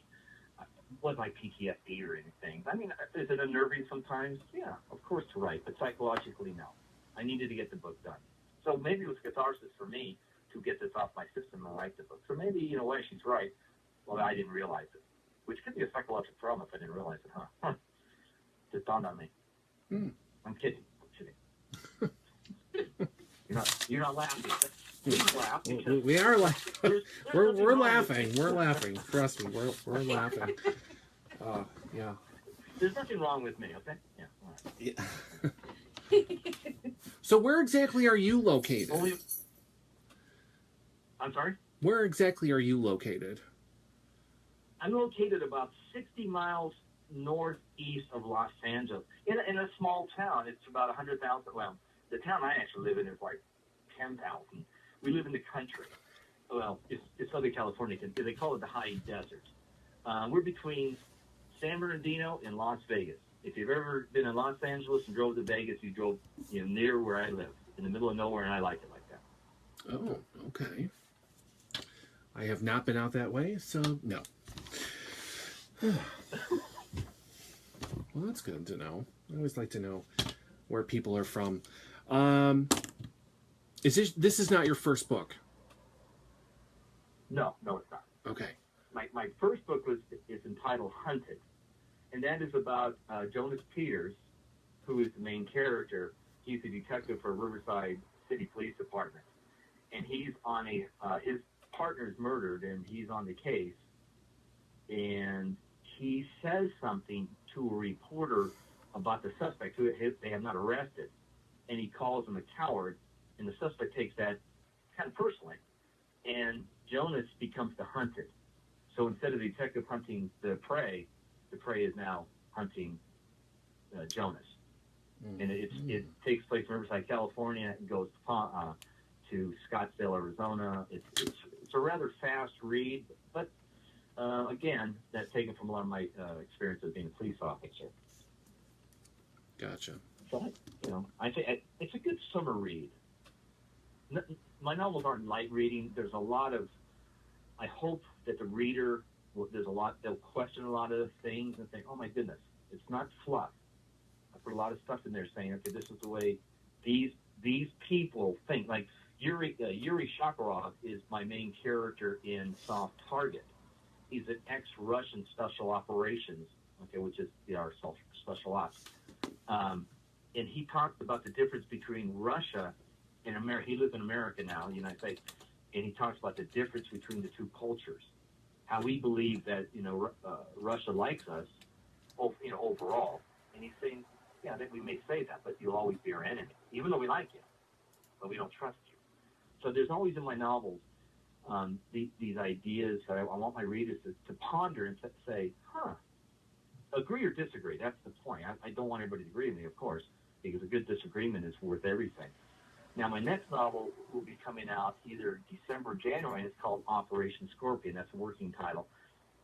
PTSD or anything. I mean, is it unnerving sometimes? Yeah, of course to write, but psychologically, no. I needed to get the book done. So maybe it was catharsis for me to get this off my system and write the book. So maybe, in a way, she's right. Well, I didn't realize it, which could be a psychological trauma if I didn't realize it, huh? Just dawned on me. I'm kidding. You're not laughing. We are laughing. We're laughing. We're laughing. Trust me, we're laughing. Yeah. There's nothing wrong with me, okay? Yeah. All right. So where exactly are you located? I'm sorry? Where exactly are you located? I'm located about 60 miles northeast of Los Angeles, in a small town. It's about 100,000. Well, the town I actually live in is like 10,000. We live in the country. Well, it's Southern California. They call it the high desert. We're between San Bernardino and Las Vegas. If you've ever been in Los Angeles and drove to Vegas, you drove near where I live, in the middle of nowhere, and I like it like that. Oh, okay. I have not been out that way, so no. Well, that's good to know. I always like to know where people are from. This is not your first book? No, it's not. Okay. My first book is entitled Hunted, and that is about Jonas Peters, who is the main character. He's a detective for Riverside City Police Department, and he's on his partner's murdered, and he's on the case, and he says something to a reporter about the suspect who they have not arrested, and he calls him a coward, and the suspect takes that kind of personally, and Jonas becomes the hunted. So instead of the detective hunting the prey is now hunting Jonas. And it takes place in Riverside, California. It goes to Scottsdale, Arizona. It's a rather fast read, but again, that's taken from a lot of my experience as being a police officer. Gotcha. So, I think it's a good summer read. my novels aren't light reading. There's a lot of, I hope that the reader, they'll question a lot of the things and think, oh my goodness, it's not fluff. I put a lot of stuff in there saying, okay, this is the way these people think. Like Yuri Shakarov is my main character in Soft Target. He's an ex-Russian special operations, okay, which is our special ops. And he talked about the difference between Russia and America. He lives in America now, the United States, and he talks about the difference between the two cultures. How we believe that Russia likes us, overall, and he's saying, yeah, that we may say that, but you'll always be our enemy, even though we like you, but we don't trust you. So there's always in my novels these ideas that I want my readers to ponder and say, agree or disagree. That's the point. I don't want everybody to agree with me, of course, because a good disagreement is worth everything. Now, my next novel will be coming out either December or January, and it's called Operation Scorpion. That's a working title.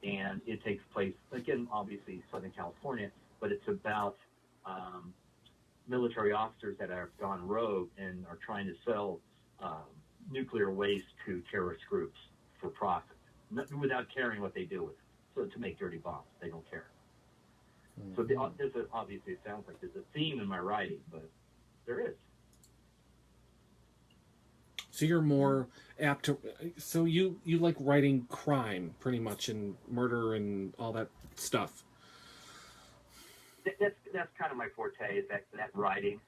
And it takes place, again, obviously, Southern California, but it's about military officers that have gone rogue and are trying to sell nuclear waste to terrorist groups for profit, without caring what they do with it. So to make dirty bombs, they don't care. So obviously, it sounds like there's a theme in my writing, but there is. So you're more apt to. So you like writing crime, pretty much, and murder and all that stuff. That's kind of my forte, is that writing.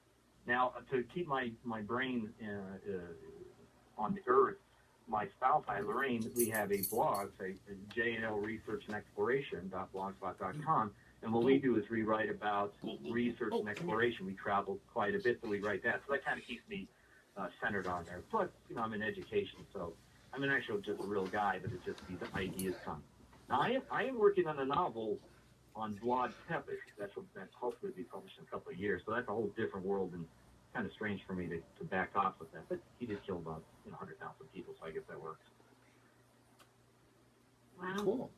Now, to keep my brain on the earth, my spouse, Lorraine, we have a blog, say JNL Research and Exploration.blogspot.com, and what we do is we write about research and exploration. We travel quite a bit, so we write that. So that kind of keeps me centered on there. Plus, I'm in education, so I'm an actual just a real guy, but it's just these ideas come. Now, I am working on a novel on Vlad Tepes. That's hopefully be published in a couple of years. So that's a whole different world, and kind of strange for me to back off with that. But he did kill about 100,000 people, so I guess that works. Wow. Cool.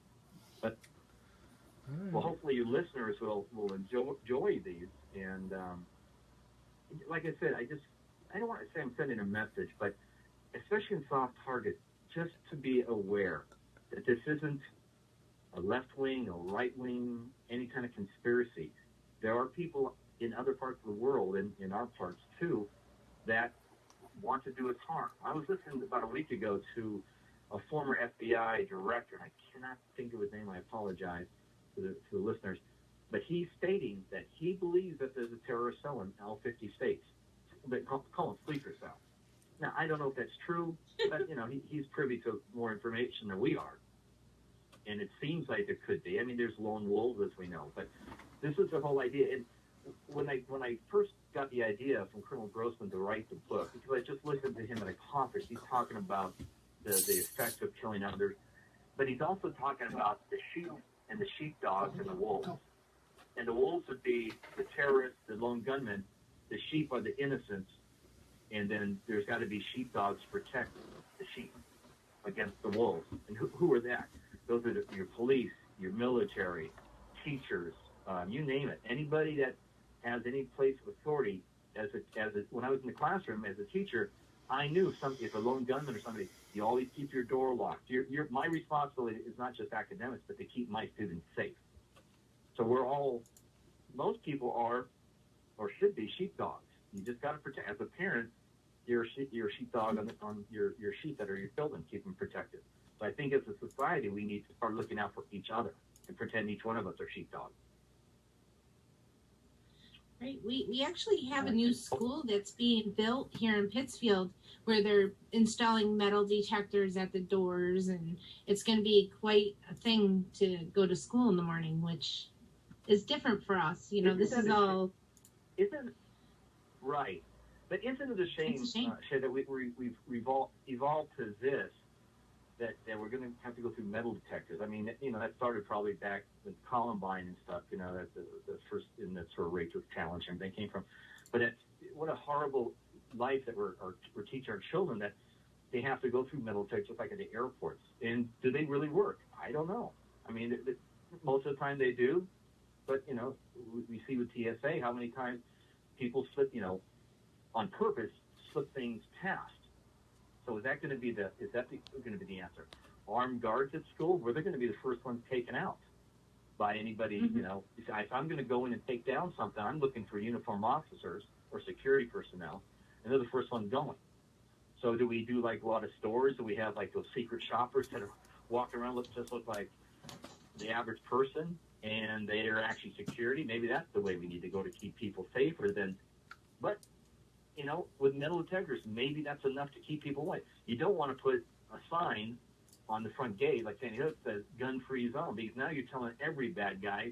But well, hopefully you listeners will enjoy these. And like I said, I don't want to say I'm sending a message, but especially in Soft Target, just to be aware that this isn't a left wing or right wing, any kind of conspiracy. There are people in other parts of the world, and in our parts too, that want to do us harm. I was listening about a week ago to a former FBI director, and I cannot think of his name, I apologize to the listeners, but he's stating that he believes that there's a terrorist cell in all 50 states. They call them sleeper cells. Now, I don't know if that's true, but, he's privy to more information than we are. And it seems like there could be. I mean, there's lone wolves, as we know, but this is the whole idea. And when I first got the idea from Colonel Grossman to write the book, because I just listened to him at a conference, he's talking about the effects of killing others, but he's also talking about the sheep and the sheepdogs and the wolves. And the wolves would be the terrorists, the lone gunmen. The sheep are the innocents, and then there's got to be sheepdogs to protect the sheep against the wolves. And who are that? Those are your police, your military, teachers, you name it. Anybody that has any place of authority. When I was in the classroom as a teacher, I knew if a lone gunman or somebody, you always keep your door locked. My responsibility is not just academics, but to keep my students safe. So most people are or should be sheepdogs. You just got to protect. As a parent, you're a sheepdog on your sheep that are your children. Keep them protected. So I think as a society, we need to start looking out for each other and pretend each one of us are sheepdogs. Right. We actually have a new school that's being built here in Pittsfield where they're installing metal detectors at the doors, and it's going to be quite a thing to go to school in the morning, which is different for us. This is all... Isn't right, but isn't it a shame, Shay, that we've evolved to this, that we're going to have to go through metal detectors? I mean, that started probably back with Columbine and stuff. That the first in that sort of Rachel's challenge and everything came from. But what a horrible life that we're teaching our children, that they have to go through metal detectors just like at the airports. And do they really work? I don't know. I mean, most of the time they do. But, we see with TSA how many times people slip, on purpose, slip things past. So is that going to be the answer? Armed guards at school, where they're going to be the first ones taken out by anybody, you know. If I'm going to go in and take down something, I'm looking for uniformed officers or security personnel, and they're the first ones going. So do we do like a lot of stores? Do we have like those secret shoppers that are walking around look like the average person, and they are actually security? Maybe that's the way we need to go to keep people safer than, but, you know, with metal detectors, maybe that's enough to keep people away. You don't want to put a sign on the front gate like saying, it says gun-free zone, because now you're telling every bad guy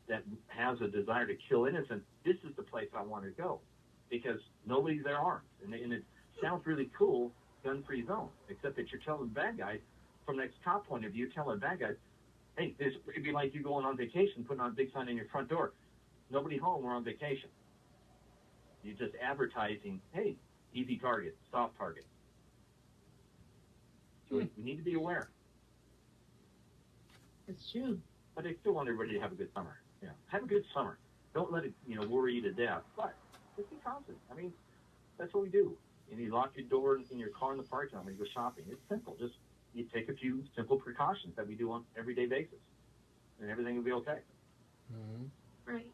that has a desire to kill innocents, this is the place I want to go, because nobody's there armed. And it sounds really cool, gun-free zone, except that you're telling bad guys, from the cop point of view, telling bad guys, hey, it'd be like you going on vacation, putting on a big sign in your front door, nobody home, we're on vacation. You're just advertising, hey, easy target, soft target. So we need to be aware. That's true. But I still want everybody to have a good summer. Yeah, have a good summer. Don't let it, worry you to death. But just be conscious. I mean, that's what we do. You lock your door in your car in the parking lot when you go shopping. It's simple. Just you take a few simple precautions that we do on an everyday basis, and everything will be okay. Mm-hmm. Right.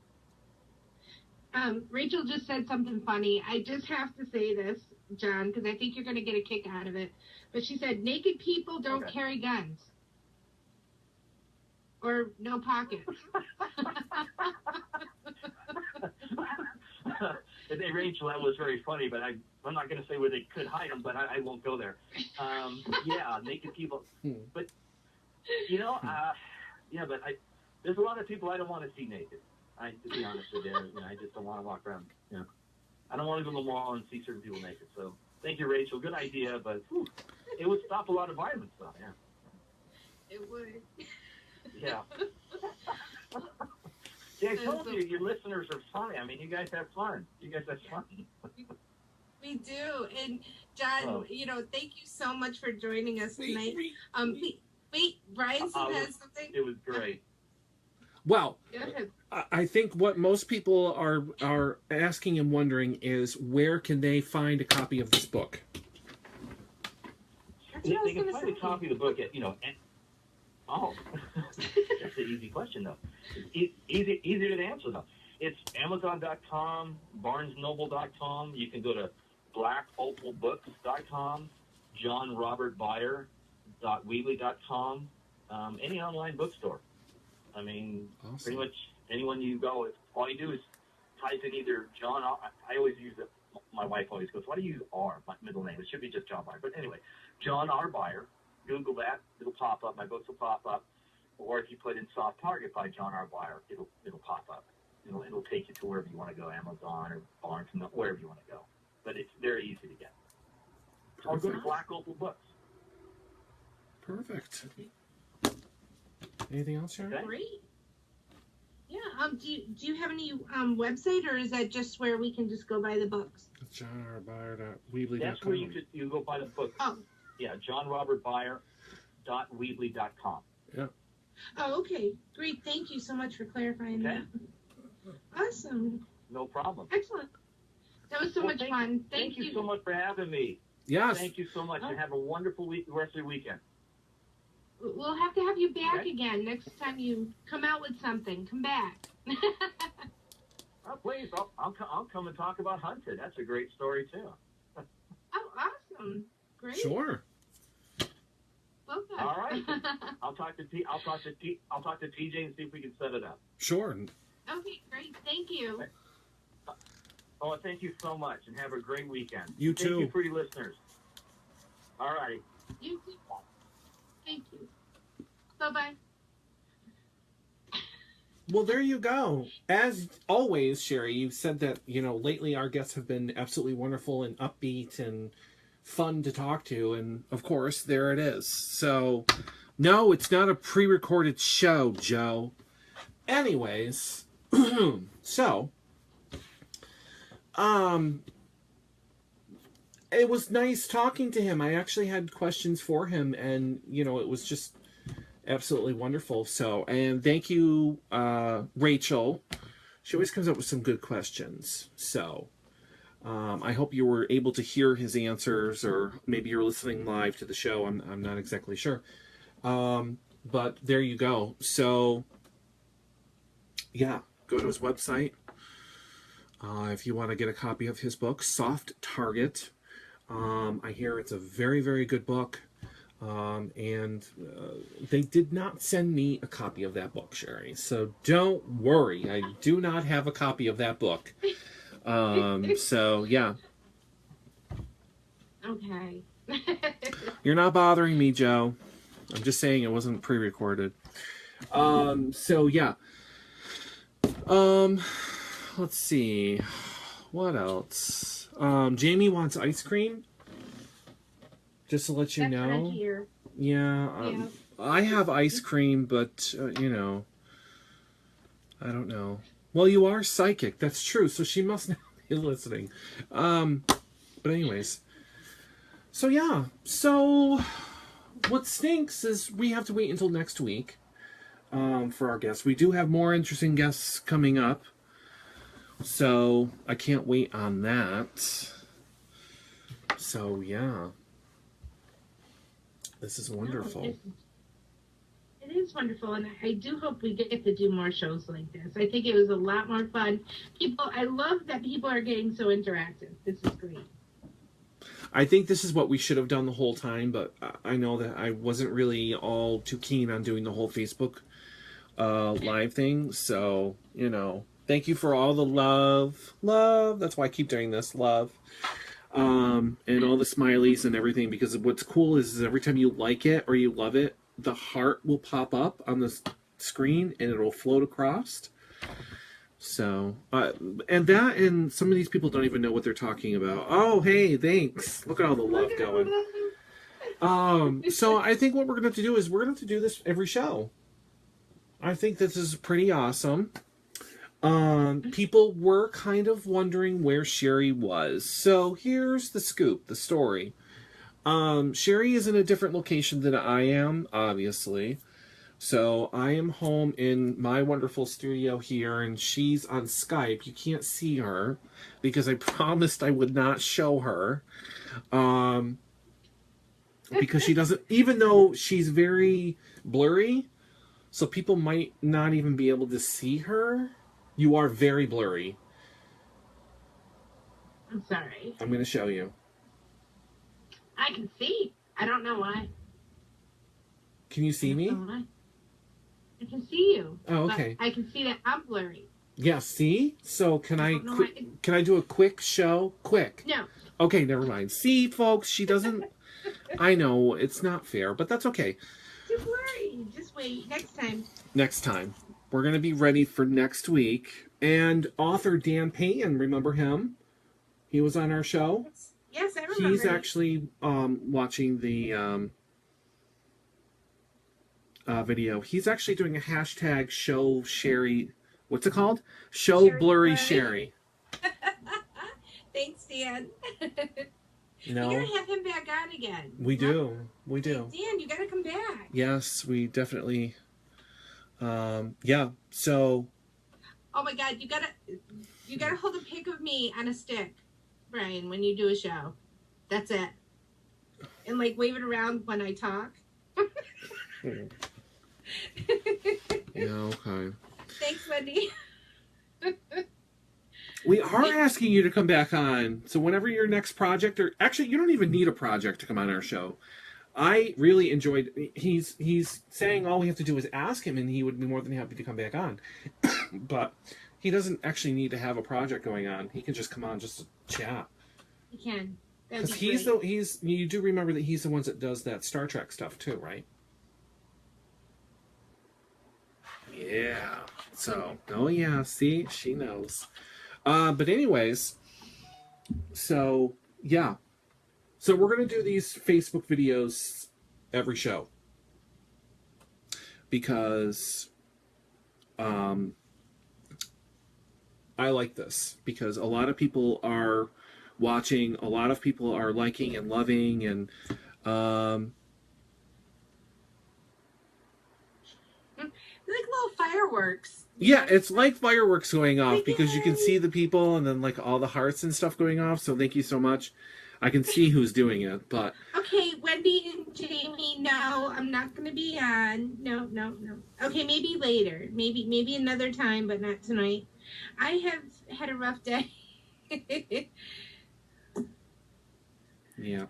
Rachel just said something funny. I just have to say this, John, because I think you're going to get a kick out of it. But she said, naked people don't carry guns. Or no pockets. Hey, Rachel, that was very funny, but I'm not going to say where they could hide them, but I won't go there. Yeah, naked people. But, but there's a lot of people I don't want to see naked. To be honest with you, I just don't want to walk around. I don't want to go to the mall and see certain people naked. So, thank you, Rachel. Good idea, but it would stop a lot of violence, though. Yeah. It would. Yeah. Yeah, I told you, your listeners are funny. I mean, you guys have fun. We do. And John, thank you so much for joining us tonight. Wait, Brian has something. It was great. Well, I think what most people are asking and wondering is, where can they find a copy of this book? They can find a copy of the book at, that's an easy question, though. Easier to answer, though. It's Amazon.com, BarnesNoble.com. You can go to BlackOpalBooks.com, JohnRobertBuyer.Weebly.com, any online bookstore. I mean, awesome. Pretty much anyone you go, all you do is type in either John. I always use it. My wife always goes, "Why do you use R, my middle name? It should be just John Buyer." But anyway, John R. Buyer. Google that; it'll pop up. My books will pop up. Or if you put in "Soft Target" by John R. Buyer, it'll pop up. It'll take you to wherever you want to go, Amazon or Barnes, wherever you want to go. But it's very easy to get. Or go to Black Opal Books. Perfect. Anything else, Sherri? Okay. Great. Yeah. Do you have any website, or is that just where we can just go buy the books? JohnRBuyer.Weebly.com. That's where you can go buy the book. Oh. Yeah, JohnRobertBuyer.Weebly.com. Yeah. Oh, okay. Great. Thank you so much for clarifying that. Awesome. No problem. Excellent. That was so much fun. Thank you so much for having me. Yes. Thank you so much, and have a wonderful rest of your weekend. We'll have to have you back again next time you come out with something. Come back. Oh, please. I'll come and talk about Hunted. That's a great story, too. Oh, awesome. Great. Sure. Love that. All right. I'll talk to TJ and see if we can set it up. Sure. Okay, great. Thank you. Oh, thank you so much, and have a great weekend. You too. Thank you for your listeners. All righty. You too. Thank you. Bye-bye. Well, there you go. As always, Sherri, you've said that, lately our guests have been absolutely wonderful and upbeat and fun to talk to. And, of course, there it is. So, no, it's not a pre-recorded show, Joe. Anyways, so, it was nice talking to him. I actually had questions for him, and, it was just absolutely wonderful. So, and thank you, Rachel. She always comes up with some good questions. So, I hope you were able to hear his answers, or maybe you're listening live to the show. I'm not exactly sure. But there you go. So, yeah, go to his website. If you want to get a copy of his book, Soft Target. I hear it's a very, very good book. And they did not send me a copy of that book, Sherri. So don't worry. I do not have a copy of that book. So, yeah. Okay. You're not bothering me, Joe. I'm just saying it wasn't pre-recorded. So, yeah. Let's see. What else? Jamie wants ice cream. Just to let you That's what I know. hear. Yeah, I have ice cream, but, you know, I don't know. Well, you are psychic. That's true. So she must not be listening. But anyways. So, yeah. So, what stinks is we have to wait until next week for our guests. We do have more interesting guests coming up. So, I can't wait on that. So, yeah. This is wonderful. It is wonderful, and I do hope we get to do more shows like this. I think it was a lot more fun. I love that people are getting so interactive. This is great. I think this is what we should have done the whole time, but I know that I wasn't really all too keen on doing the whole Facebook live thing. So, you know, thank you for all the love. Love. That's why I keep doing this. Love. And all the smileys and everything, because what's cool is every time you like it or you love it, the heart will pop up on the screen and it'll float across. So, and some of these people don't even know what they're talking about. Oh, hey, thanks. Look at all the love going. So I think what we're going to have to do is we're going to have to do this every show. I think this is pretty awesome. People were kind of wondering where Sherri was. So here's the scoop, the story. Sherri is in a different location than I am, obviously. So I am home in my wonderful studio here, and she's on Skype. You can't see her because I promised I would not show her. Because she doesn't, even though she's very blurry, so people might not even be able to see her. You are very blurry. I'm sorry. I'm going to show you. I can see. I don't know why. Can you see me? I can see you. Oh, okay. I can see that I'm blurry. Yeah, see? So can I do a quick show? Quick. No. Okay, never mind. See, folks, she doesn't... I know, it's not fair, but that's okay. Too blurry. Just wait. Next time. Next time. We're going to be ready for next week. And author Dan Payton, remember him? He was on our show. Yes, I remember. He's actually watching the video. He's actually doing a hashtag show Sherri. What's it called? Show Sherri Blurry Sherri. Thanks, Dan. No. We gotta have him back on again. We do. We do. Hey, Dan, you gotta come back. Yes, we definitely. Yeah. So. Oh my God, you gotta hold a pic of me on a stick, Brian, when you do a show. That's it. And like wave it around when I talk. Yeah. Okay. Thanks, Wendy. We are asking you to come back on. So whenever your next project, or actually, you don't even need a project to come on our show. I really enjoyed. He's saying all we have to do is ask him, and he would be more than happy to come back on. But he doesn't actually need to have a project going on. He can just come on just to chat. He can. Because you do remember that he's the ones that does that Star Trek stuff too, right? Yeah. So, oh yeah, see, she knows. But anyways, so yeah. So we're going to do these Facebook videos every show. Because I like this. Because a lot of people are watching, a lot of people are liking and loving, and like little fireworks. Yeah, it's like fireworks going off because you can Yay! see the people and then like all the hearts and stuff going off. So thank you so much. I can see who's doing it, but Okay, Wendy and Jamie, no, I'm not going to be on. No, no, no. Okay, maybe later. Maybe another time, but not tonight. I have had a rough day. yeah.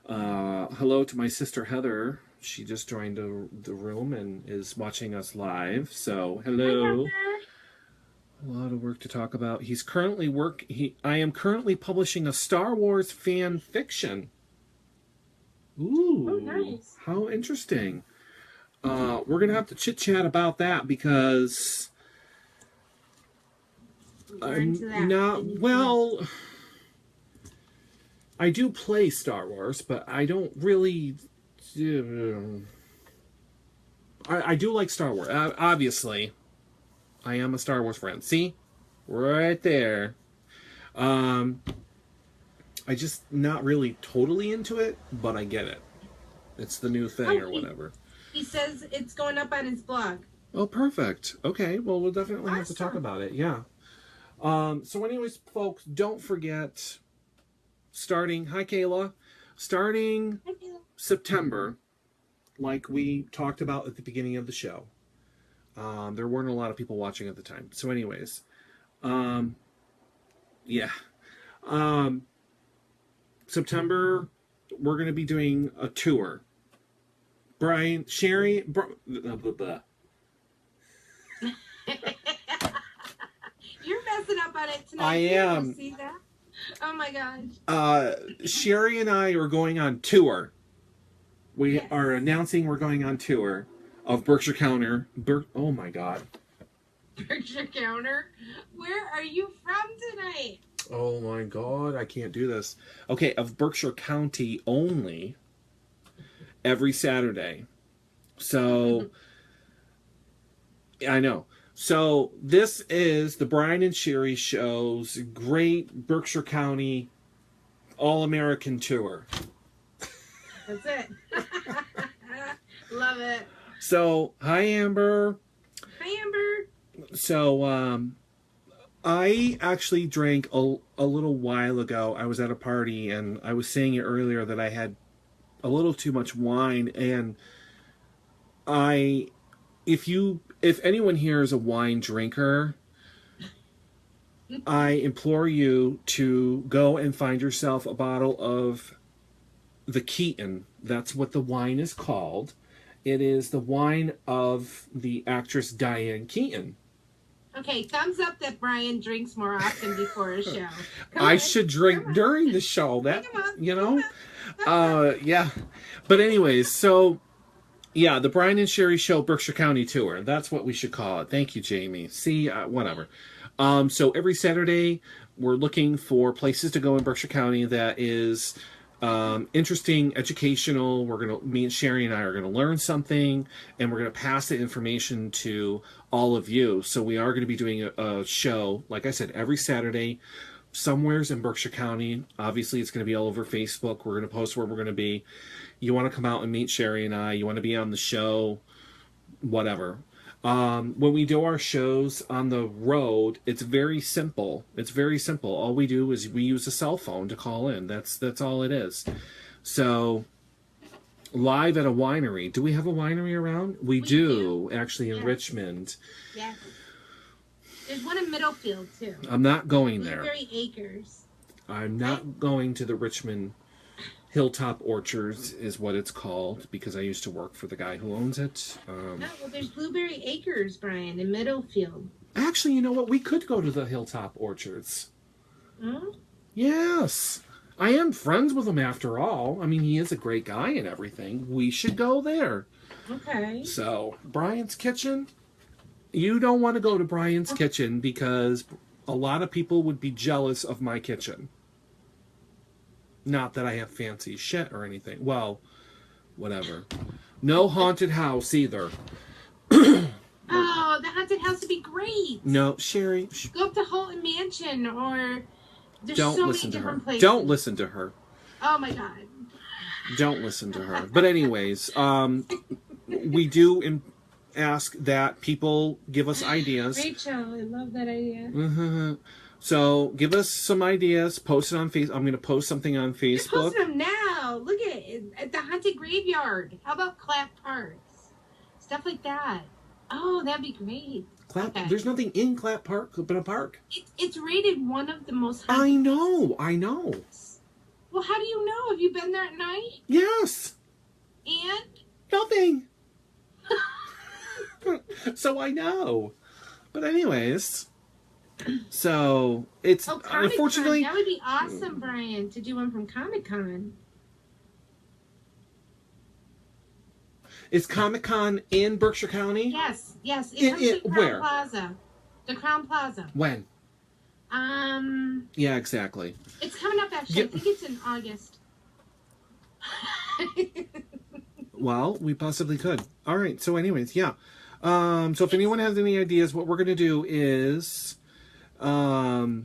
Hello to my sister Heather. She just joined the room and is watching us live. So hello. A lot of work to talk about. I am currently publishing a Star Wars fan fiction. Ooh, Oh, nice. How interesting. We're gonna have to chit chat about that because We're into that. I'm not well. I do play Star Wars, but I don't really. I do like Star Wars. Obviously, I am a Star Wars fan. See, right there. I just not really totally into it, but I get it. It's the new thing or whatever. He says it's going up on his blog. Oh, perfect. Okay, well, we'll definitely have to talk Awesome. about it. Yeah. So anyways, folks, don't forget, hi, Kayla. Starting September, like we talked about at the beginning of the show. There weren't a lot of people watching at the time. So anyways, yeah. September, we're going to be doing a tour. Brian, Sherri, You're messing up on it tonight. I You am. see that? Oh my gosh. Sherri and I are going on tour. We Yes. are announcing we're going on tour of Berkshire County. Oh my God. Berkshire County. Where are you from tonight? Oh my God, I can't do this. Okay, of Berkshire County only every Saturday. So, I know. So, this is the Brian and Sherri Show's great Berkshire County All-American Tour. That's it. Love it. So, hi Amber. Hi, Amber. So, I actually drank a little while ago. I was at a party and I was saying it earlier that I had a little too much wine, and if anyone here is a wine drinker, I implore you to go and find yourself a bottle of the Keaton. That's what the wine is called. It is the wine of the actress Diane Keaton. Okay, thumbs up that Brian drinks more often before a show. I should drink during the show. That, Come on. you know? Yeah. But anyways, so yeah, the Brian and Sherri Show Berkshire County Tour. That's what we should call it. Thank you, Jamie. See, whatever. So every Saturday, we're looking for places to go in Berkshire County that is interesting, educational. Me and Sherri and I are gonna learn something, and we're gonna pass the information to all of you. So we are gonna be doing a show, like I said, every Saturday, somewheres in Berkshire County. Obviously, it's gonna be all over Facebook. We're gonna post where we're gonna be. You want to come out and meet Sherri and I. You want to be on the show, whatever. When we do our shows on the road, it's very simple. It's very simple. All we do is we use a cell phone to call in. That's all it is. So, live at a winery. Do we have a winery around? We do, actually, in Yes. Richmond. Yes. There's one in Middlefield, too. I'm not going there. Blueberry Acres. I'm not going to the Richmond Hilltop Orchards is what it's called, because I used to work for the guy who owns it. No, well, there's Blueberry Acres, Brian, in Middlefield. Actually, you know what? We could go to the Hilltop Orchards. Hmm? Yes. I am friends with him after all. I mean, he is a great guy and everything. We should go there. Okay. So, Brian's Kitchen. You don't want to go to Brian's Kitchen because a lot of people would be jealous of my kitchen. Not that I have fancy shit or anything. Well, whatever. No haunted house either. Oh, the haunted house would be great. No, Sherri. Go up to Holton Mansion, or there's Don't so listen many to her. different places. Don't listen to her. Oh my god. Don't listen to her. But anyways, we do ask that people give us ideas. Rachel, I love that idea. So give us some ideas. Post it on Facebook. I'm going to post something on You're Facebook. posting them now. Look at it. At the haunted graveyard. How about Clap Parks? Stuff like that. Oh, that'd be great. Clap. Okay. There's nothing in Clap Park but a park. It's rated one of the most haunted. I know. Well, how do you know? Have you been there at night? Yes. And? Nothing. So I know. But anyways, so it's Comic-Con. unfortunately. That would be awesome, Brian, to do one from Comic-Con. Is Comic-Con in Berkshire County? Yes. It comes to Crown where? Plaza. The Crown Plaza. When? Yeah, exactly. It's coming up actually. I think it's in August. Well, we possibly could. All right. So, anyways, yeah. So, if anyone has any ideas, what we're going to do is, oh,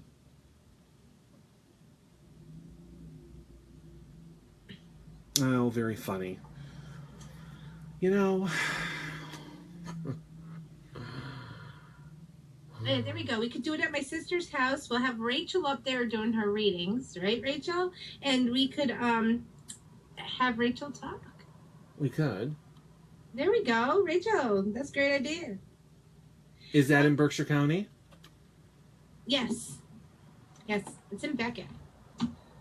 very funny. You know. There we go. We could do it at my sister's house. We'll have Rachel up there doing her readings, right, Rachel? And we could have Rachel talk. We could. There we go, Rachel. That's a great idea. Is that in Berkshire County? Yes, it's in Beckett.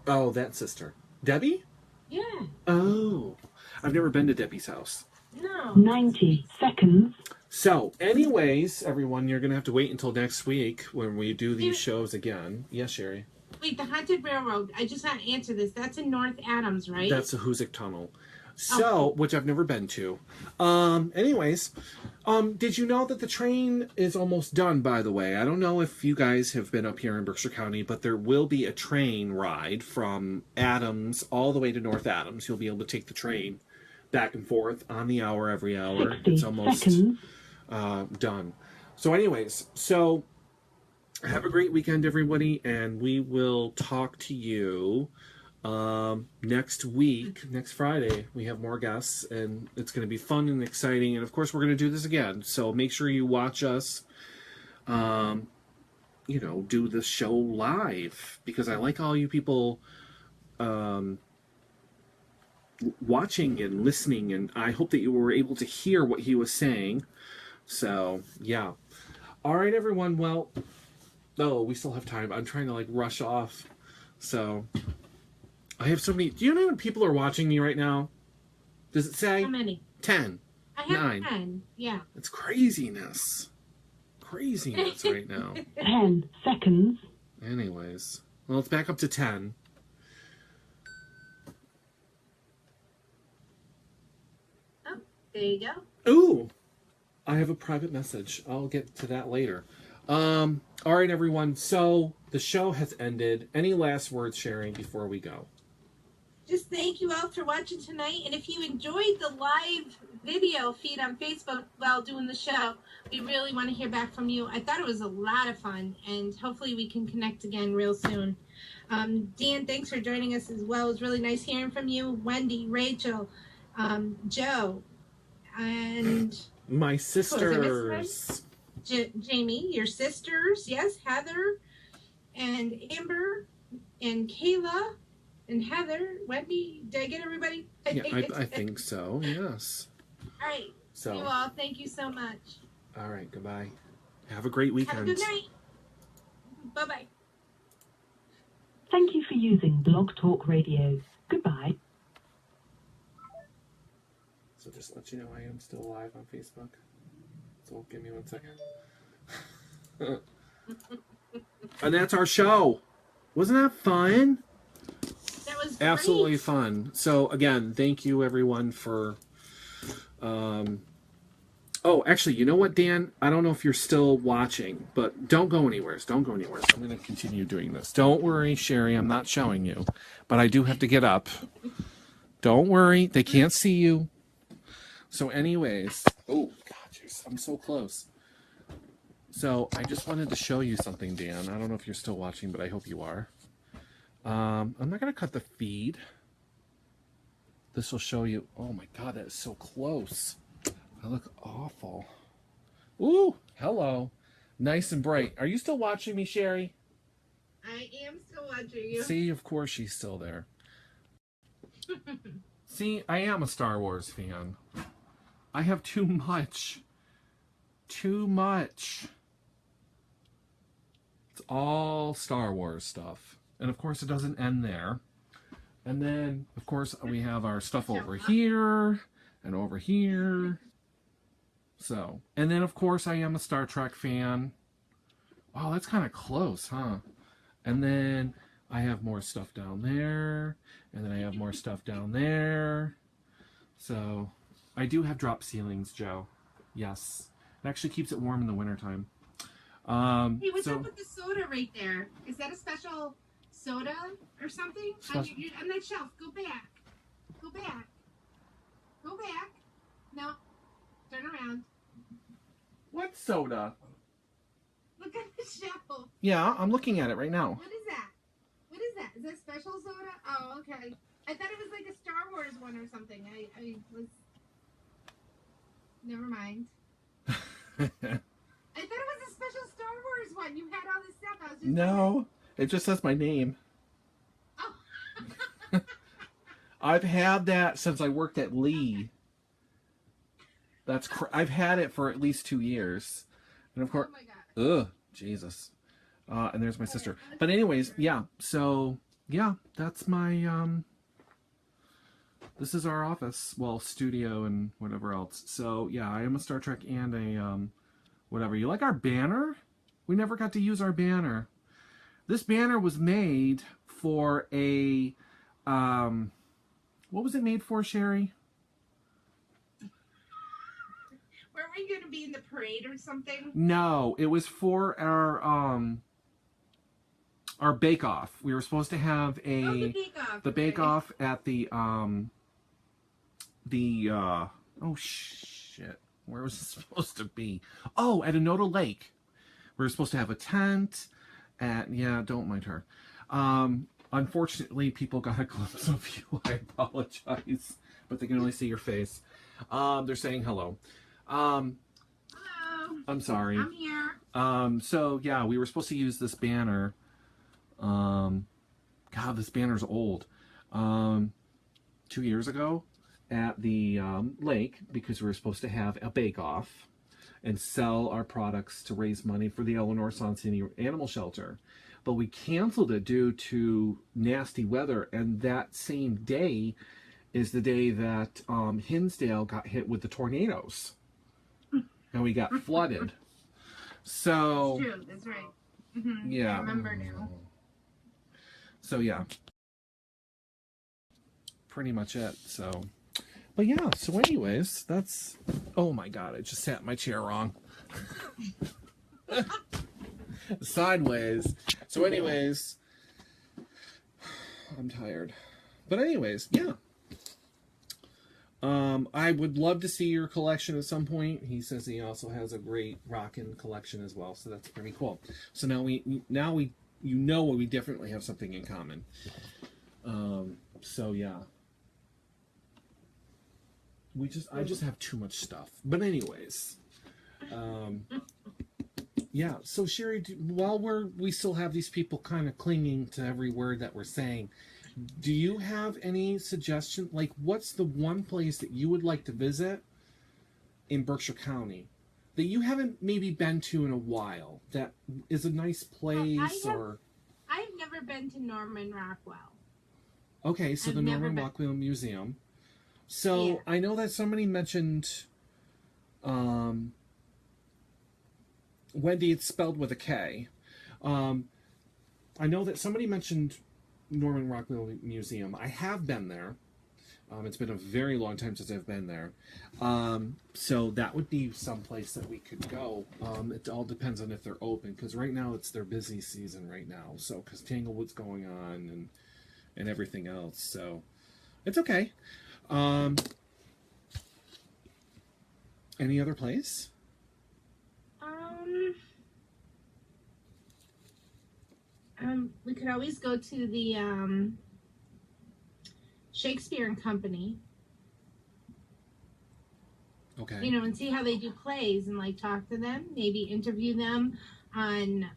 Oh, that sister. Debbie? Yeah. Oh. I've never been to Debbie's house. No. 90 seconds. So, anyways, everyone, you're going to have to wait until next week when we do these shows again. Yes, Sherri? Wait, the Haunted Railroad. I just want to answer this. That's in North Adams, right? That's the Hoosick Tunnel. So, which I've never been to. Anyways, did you know that the train is almost done, by the way? I don't know if you guys have been up here in Berkshire County, but there will be a train ride from Adams all the way to North Adams. You'll be able to take the train back and forth on the hour, every hour. 60 It's almost seconds. Done. So anyways, so have a great weekend, everybody, and we will talk to you next week. Next Friday we have more guests, and it's going to be fun and exciting, and of course we're going to do this again, so make sure you watch us do the show live, because I like all you people watching and listening, and I hope that you were able to hear what he was saying. So, yeah. All right, everyone. Well, we still have time. I'm trying to, rush off. So, I have so many. Do you know how many people are watching me right now? Does it say? How many? 10. I have 9. 10. Yeah. It's craziness. Craziness right now. 10 seconds. Anyways. Well, it's back up to 10. Oh, there you go. Ooh! I have a private message. I'll get to that later. All right, everyone. So the show has ended. Any last words, Sherri, before we go? Just thank you all for watching tonight. And if you enjoyed the live video feed on Facebook while doing the show, we really want to hear back from you. I thought it was a lot of fun, and hopefully we can connect again real soon. Dan, thanks for joining us as well. It was really nice hearing from you. Wendy, Rachel, Joe, and... My sisters. Jamie, your sisters, yes, Heather, and Amber, and Kayla, and Heather, Wendy. Did I get everybody? I think so, yes. All right. So, you all, thank you so much. All right, goodbye. Have a great weekend. Have a good night. Bye-bye. Thank you for using Blog Talk Radio. Goodbye. So just to let you know, I am still live on Facebook. So give me 1 second. And that's our show. Wasn't that fun? That was absolutely great. Fun. So again, thank you everyone for oh, actually, you know what, Dan? I don't know if you're still watching, but don't go anywhere. Don't go anywhere. I'm going to continue doing this. Don't worry, Sherri, I'm not showing you, but I do have to get up. Don't worry, they can't see you. So anyways, oh God, I'm so close. So I just wanted to show you something, Dan. I don't know if you're still watching, but I hope you are. I'm not going to cut the feed. This will show you. Oh my God, that is so close. I look awful. Ooh, hello. Nice and bright. Are you still watching me, Sherri? I am still watching you. See, of course she's still there. See, I am a Star Wars fan. I have too much. Too much. It's all Star Wars stuff. And of course it doesn't end there. And then, of course, we have our stuff over here and over here. So, and then of course I am a Star Trek fan. Wow, that's kind of close, huh? And then I have more stuff down there. And then I have more stuff down there. So, I do have drop ceilings, Joe. Yes. It actually keeps it warm in the wintertime. Hey, what's up with the soda right there? Is that a special soda or something? On that shelf. Go back. Go back. Go back. No. Turn around. What soda? Look at the shelf. Yeah, I'm looking at it right now. What is that? What is that? Is that special soda? Oh, okay. I thought it was like a Star Wars one or something. I was... Never mind. I thought it was a special Star Wars one. You had all this stuff. I was just No, it just says my name. Oh. I've had that since I worked at Lee. I've had it for at least 2 years. And of course, Oh my God. ugh, Jesus. And there's my sister. But anyways, yeah. So, yeah, that's my, this is our office. Well, studio and whatever else. So, yeah, I am a Star Trek and a, whatever. You like our banner? We never got to use our banner. This banner was made for a, what was it made for, Sherri? Weren't we going to be in the parade or something? No, it was for our Bake Off. We were supposed to have The Bake Off. the Bake Off at the oh shit, where was it supposed to be? Oh, at Anoda Lake. We were supposed to have a tent at, yeah, don't mind her. Unfortunately, people got a glimpse of you. I apologize, but they can only see your face. They're saying hello. Hello. I'm sorry. I'm here. So yeah, we were supposed to use this banner. God, this banner's old. 2 years ago at the lake, because we were supposed to have a bake-off and sell our products to raise money for the Eleanor Sonsini Animal Shelter. But we canceled it due to nasty weather, and that same day is the day that Hinsdale got hit with the tornadoes. And we got flooded. So, That's true. That's right. Mm-hmm. Yeah. I remember now. So, yeah. Pretty much it. So, but yeah. So, anyways, that's. Oh my God! I just sat in my chair wrong. Sideways. So, anyways, I'm tired. But anyways, yeah. I would love to see your collection at some point. He says he also has a great rockin' collection as well, so that's pretty cool. So now we you know we definitely have something in common. So yeah. I just have too much stuff. But anyways, yeah. So Sherri, while we still have these people kind of clinging to every word that we're saying, do you have any suggestion? Like, what's the one place that you would like to visit in Berkshire County that you haven't maybe been to in a while? That is a nice place, I've never been to Norman Rockwell. Okay, so the Norman Rockwell Museum. So Yeah. I know that somebody mentioned, Wendy, it's spelled with a K. I know that somebody mentioned Norman Rockwell Museum. I have been there. It's been a very long time since I've been there. So that would be some place that we could go. It all depends on if they're open, because right now it's their busy season right now. So, because Tanglewood's going on and everything else. So it's okay. Any other place? We could always go to the Shakespeare and Company. Okay. you know, and see how they do plays and like talk to them, maybe interview them on,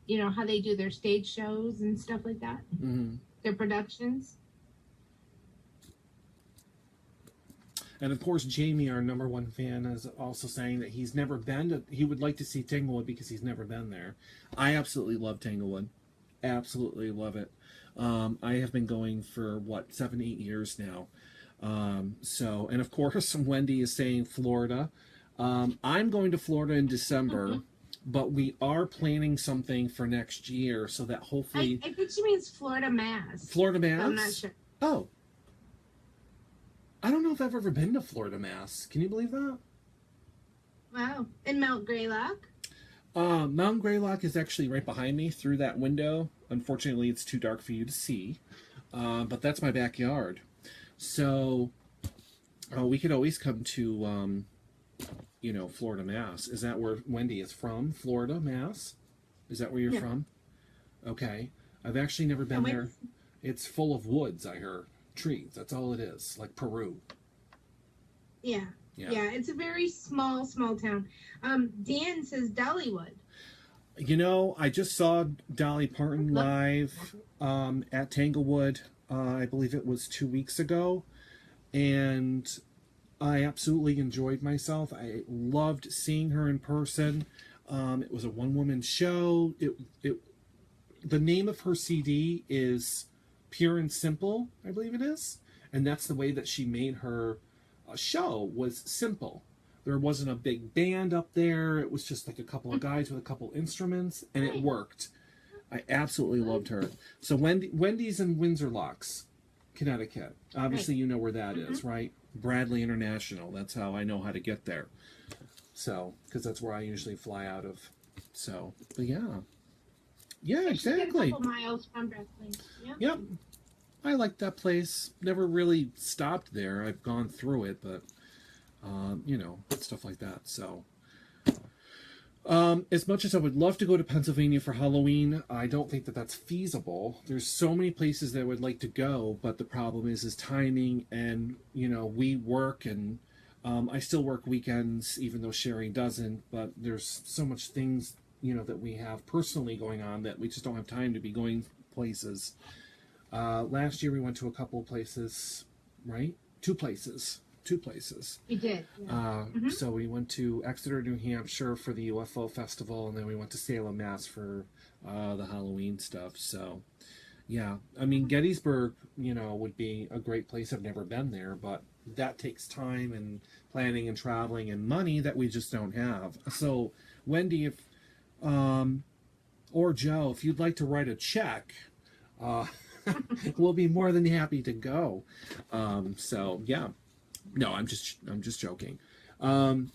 you know, how they do their stage shows and stuff like that, Mm-hmm. their productions. And of course, Jamie, our number one fan, is also saying that he's never been to, he would like to see Tanglewood because he's never been there. I absolutely love Tanglewood. Absolutely love it. I have been going for, 7, 8 years now. So, and of course, Wendy is saying Florida. I'm going to Florida in December, but we are planning something for next year so that hopefully. I think she means Florida Mass. Florida Mass? I'm not sure. Oh. I don't know if I've ever been to Florida Mass. Can you believe that? Wow. And Mount Greylock? Mount Greylock is actually right behind me through that window. Unfortunately, it's too dark for you to see. But that's my backyard. So, we could always come to, Florida Mass. Is that where Wendy is from? Florida Mass? Is that where you're from? Okay. I've actually never been there. It's full of woods, I heard. Trees. That's all it is. Like Peru. Yeah. Yeah, it's a very small town. Dan says Dollywood. You know, I just saw Dolly Parton live at Tanglewood. I believe it was 2 weeks ago. And I absolutely enjoyed myself. I loved seeing her in person. It was a one-woman show. The name of her CD is Pure and Simple, I believe it is. And that's the way that she made her show, was simple. There wasn't a big band up there. It was just like a couple of guys with a couple instruments, and it worked. I absolutely loved her. So Wendy's in Windsor Locks, Connecticut. Obviously, you know where that is, right? Bradley International. That's how I know how to get there. So, because that's where I usually fly out of. So, but yeah. Yeah, exactly. A couple miles from Bradley. Yep. I like that place. Never really stopped there. I've gone through it, but, stuff like that. So, as much as I would love to go to Pennsylvania for Halloween, I don't think that that's feasible. There's so many places that I would like to go, but the problem is timing, and, we work, and I still work weekends, even though Sherri doesn't, but there's so much things, that we have personally going on that we just don't have time to be going places. Last year we went to a couple of places, right? Two places. We did. Yeah. So we went to Exeter, New Hampshire for the UFO Festival, and then we went to Salem, Mass for the Halloween stuff. So, yeah. I mean, Gettysburg, would be a great place. I've never been there, but that takes time and planning and traveling and money that we just don't have. So, Wendy, if or Joe, if you'd like to write a check, we'll be more than happy to go. So yeah, no, I'm just joking. I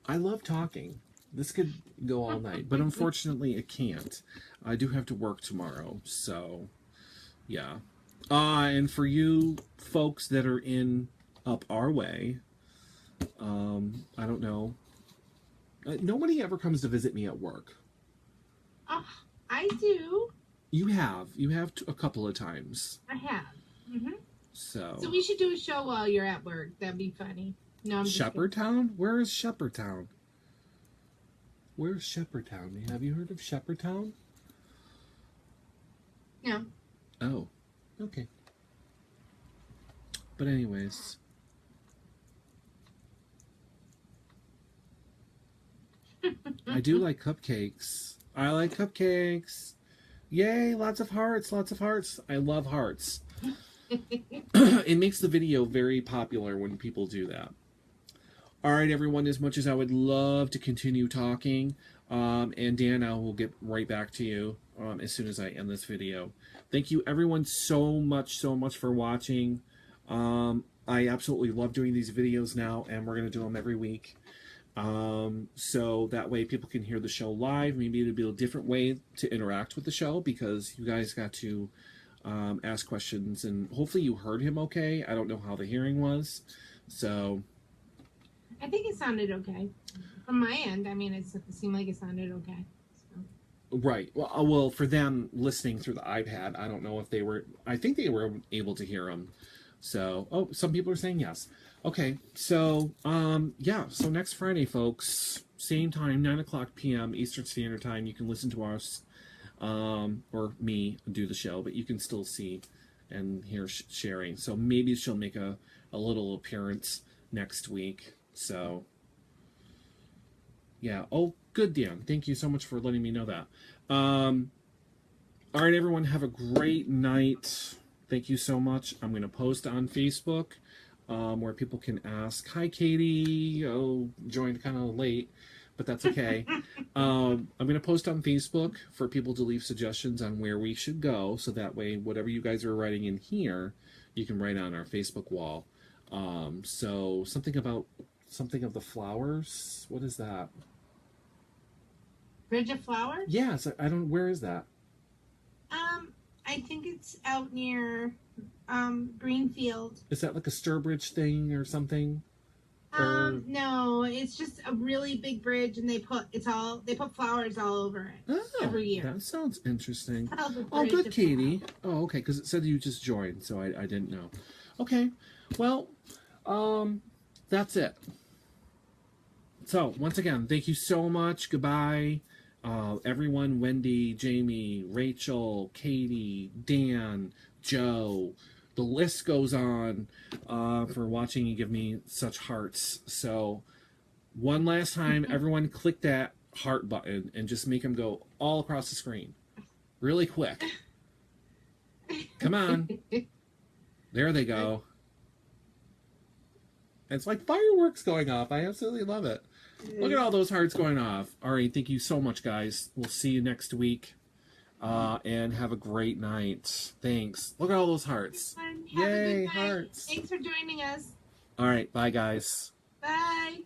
love talking. This could go all night, but unfortunately it can't. I do have to work tomorrow, so yeah. And for you folks that are up our way, I don't know. Nobody ever comes to visit me at work. Oh, I do. You have a couple of times. I have. So we should do a show while you're at work. That'd be funny. No, I'm Shepherdtown? Where is Shepherdtown? Where's Shepherdtown? Have you heard of Shepherdtown? No. Oh, okay. But anyways. I do like cupcakes. I like cupcakes. Yay, lots of hearts, lots of hearts. I love hearts. It makes the video very popular when people do that. All right, everyone, as much as I would love to continue talking, and Dan, I will get right back to you as soon as I end this video. Thank you, everyone, so much for watching. I absolutely love doing these videos now, and we're going to do them every week. So that way people can hear the show live. Maybe it'll be a different way to interact with the show, because you guys got to ask questions, and hopefully you heard him okay. I don't know how the hearing was, so I think it sounded okay from my end. I mean, it seemed like it sounded okay. So. Right. Well, for them listening through the iPad, I don't know if they were. I think they were able to hear him, So, oh, some people are saying yes. Okay, so, yeah, so next Friday, folks, same time, 9 o'clock p.m. Eastern Standard Time, you can listen to us, or me do the show, but you can still see and hear Sherri. So maybe she'll make a little appearance next week. So, yeah. Oh, good, Dan. Thank you so much for letting me know that. All right, everyone, have a great night. Thank you so much. I'm going to post on Facebook where people can ask. Hi, Katie. Oh, joined kind of late, but that's okay. I'm going to post on Facebook for people to leave suggestions on where we should go, so that way, whatever you guys are writing in here, you can write on our Facebook wall. So something of the flowers. What is that? Bridge of Flowers? Yes, I don't. Where is that? I think it's out near Greenfield. Is that like a Sturbridge thing or something? No, it's just a really big bridge, and they put flowers all over it every year. That sounds interesting. Oh, good, Katie. Oh, okay, because it said you just joined, so I didn't know. Okay, well, that's it. So, once again, thank you so much. Goodbye. Everyone, Wendy, Jamie, Rachel, Katie, Dan, Joe, the list goes on for watching and give me such hearts. So, one last time, everyone click that heart button and just make them go all across the screen. Really quick. Come on. There they go. It's like fireworks going off. I absolutely love it. Look at all those hearts going off. All right, thank you so much, guys. We'll see you next week. And have a great night. Thanks. Look at all those hearts. Have Yay, a good night. hearts. Thanks for joining us. All right, bye, guys. Bye.